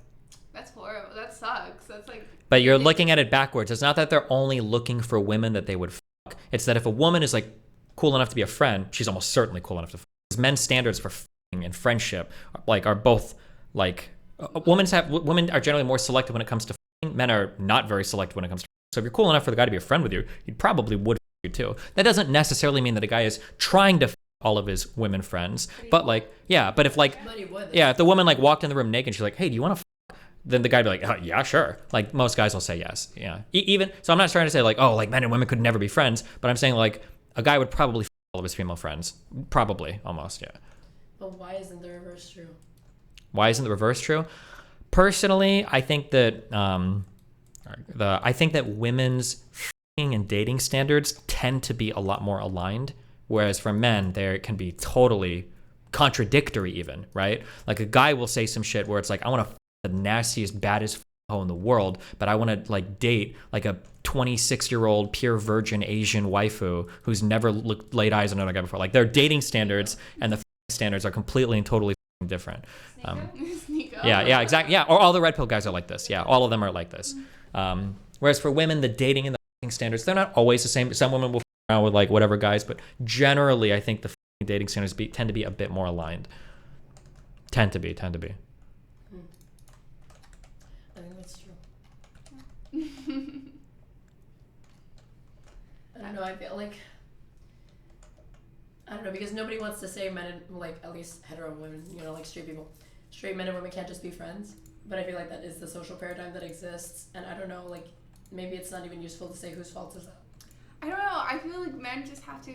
That's horrible. That sucks. That's like... But you're looking at it backwards. It's not that they're only looking for women that they would fuck. It's that if a woman is like cool enough to be a friend, she's almost certainly cool enough to fuck. Because men's standards for fucking and friendship like are both like... Women are generally more selective when it comes to men are not very selective when it comes to. So if you're cool enough for the guy to be a friend with you, he probably would you too. That doesn't necessarily mean that a guy is trying to all of his women friends, but like, yeah, but if like, yeah, if the woman like walked in the room naked and she's like, hey, do you want to then the guy'd be like, oh, yeah, sure. Like most guys will say yes. Yeah. Even, so I'm not trying to say like, oh, like men and women could never be friends, but I'm saying like a guy would probably all of his female friends. Probably, almost, yeah. But why isn't the reverse true? Why isn't the reverse true? Personally, I think that I think that women's f***ing and dating standards tend to be a lot more aligned, whereas for men, there can be totally contradictory even, right? Like a guy will say some shit where it's like, I want to the nastiest, baddest hoe in the world, but I want to like date like a 26-year-old pure virgin Asian waifu who's never laid eyes on another guy before. Like their dating standards and the standards are completely and totally different. Sneako. Yeah, exactly. Yeah, or all the red pill guys are like this. Yeah, all of them are like this. Whereas for women, the dating and the standards, they're not always the same. Some women will f around with like whatever guys, but generally, I think the dating standards tend to be a bit more aligned. Tend to be. I think that's true. I don't know, I feel like, I don't know, because nobody wants to say men and, like, at least hetero women, you know, like straight people. Straight men and women can't just be friends. But I feel like that is the social paradigm that exists. And I don't know, like, maybe it's not even useful to say whose fault is that. I don't know. I feel like men just have to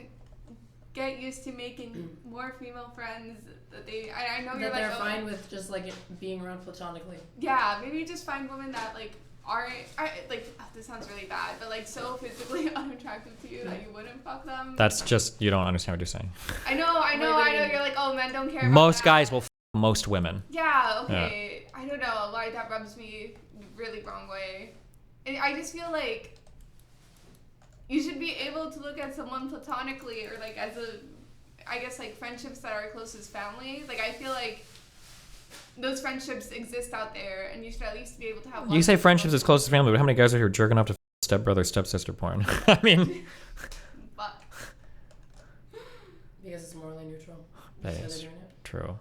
get used to making more female friends that they. I know you're like, they're fine with just like being around platonically. Yeah, maybe just find women that like aren't like. This sounds really bad, but like so physically unattractive to you that you wouldn't fuck them. That's just, you don't understand what you're saying. I know. You're like, oh, men don't care about Most that. guys will f most women. Yeah. Okay. Yeah. I don't know why that rubs me really wrong way. And I just feel like you should be able to look at someone platonically or like as a, I guess like friendships that are close as family. Like I feel like those friendships exist out there and you should at least be able to have one. You say friendships as close as family, but how many guys are here jerking off to stepbrother, stepsister porn? I mean. But. Because it's morally neutral. That is true.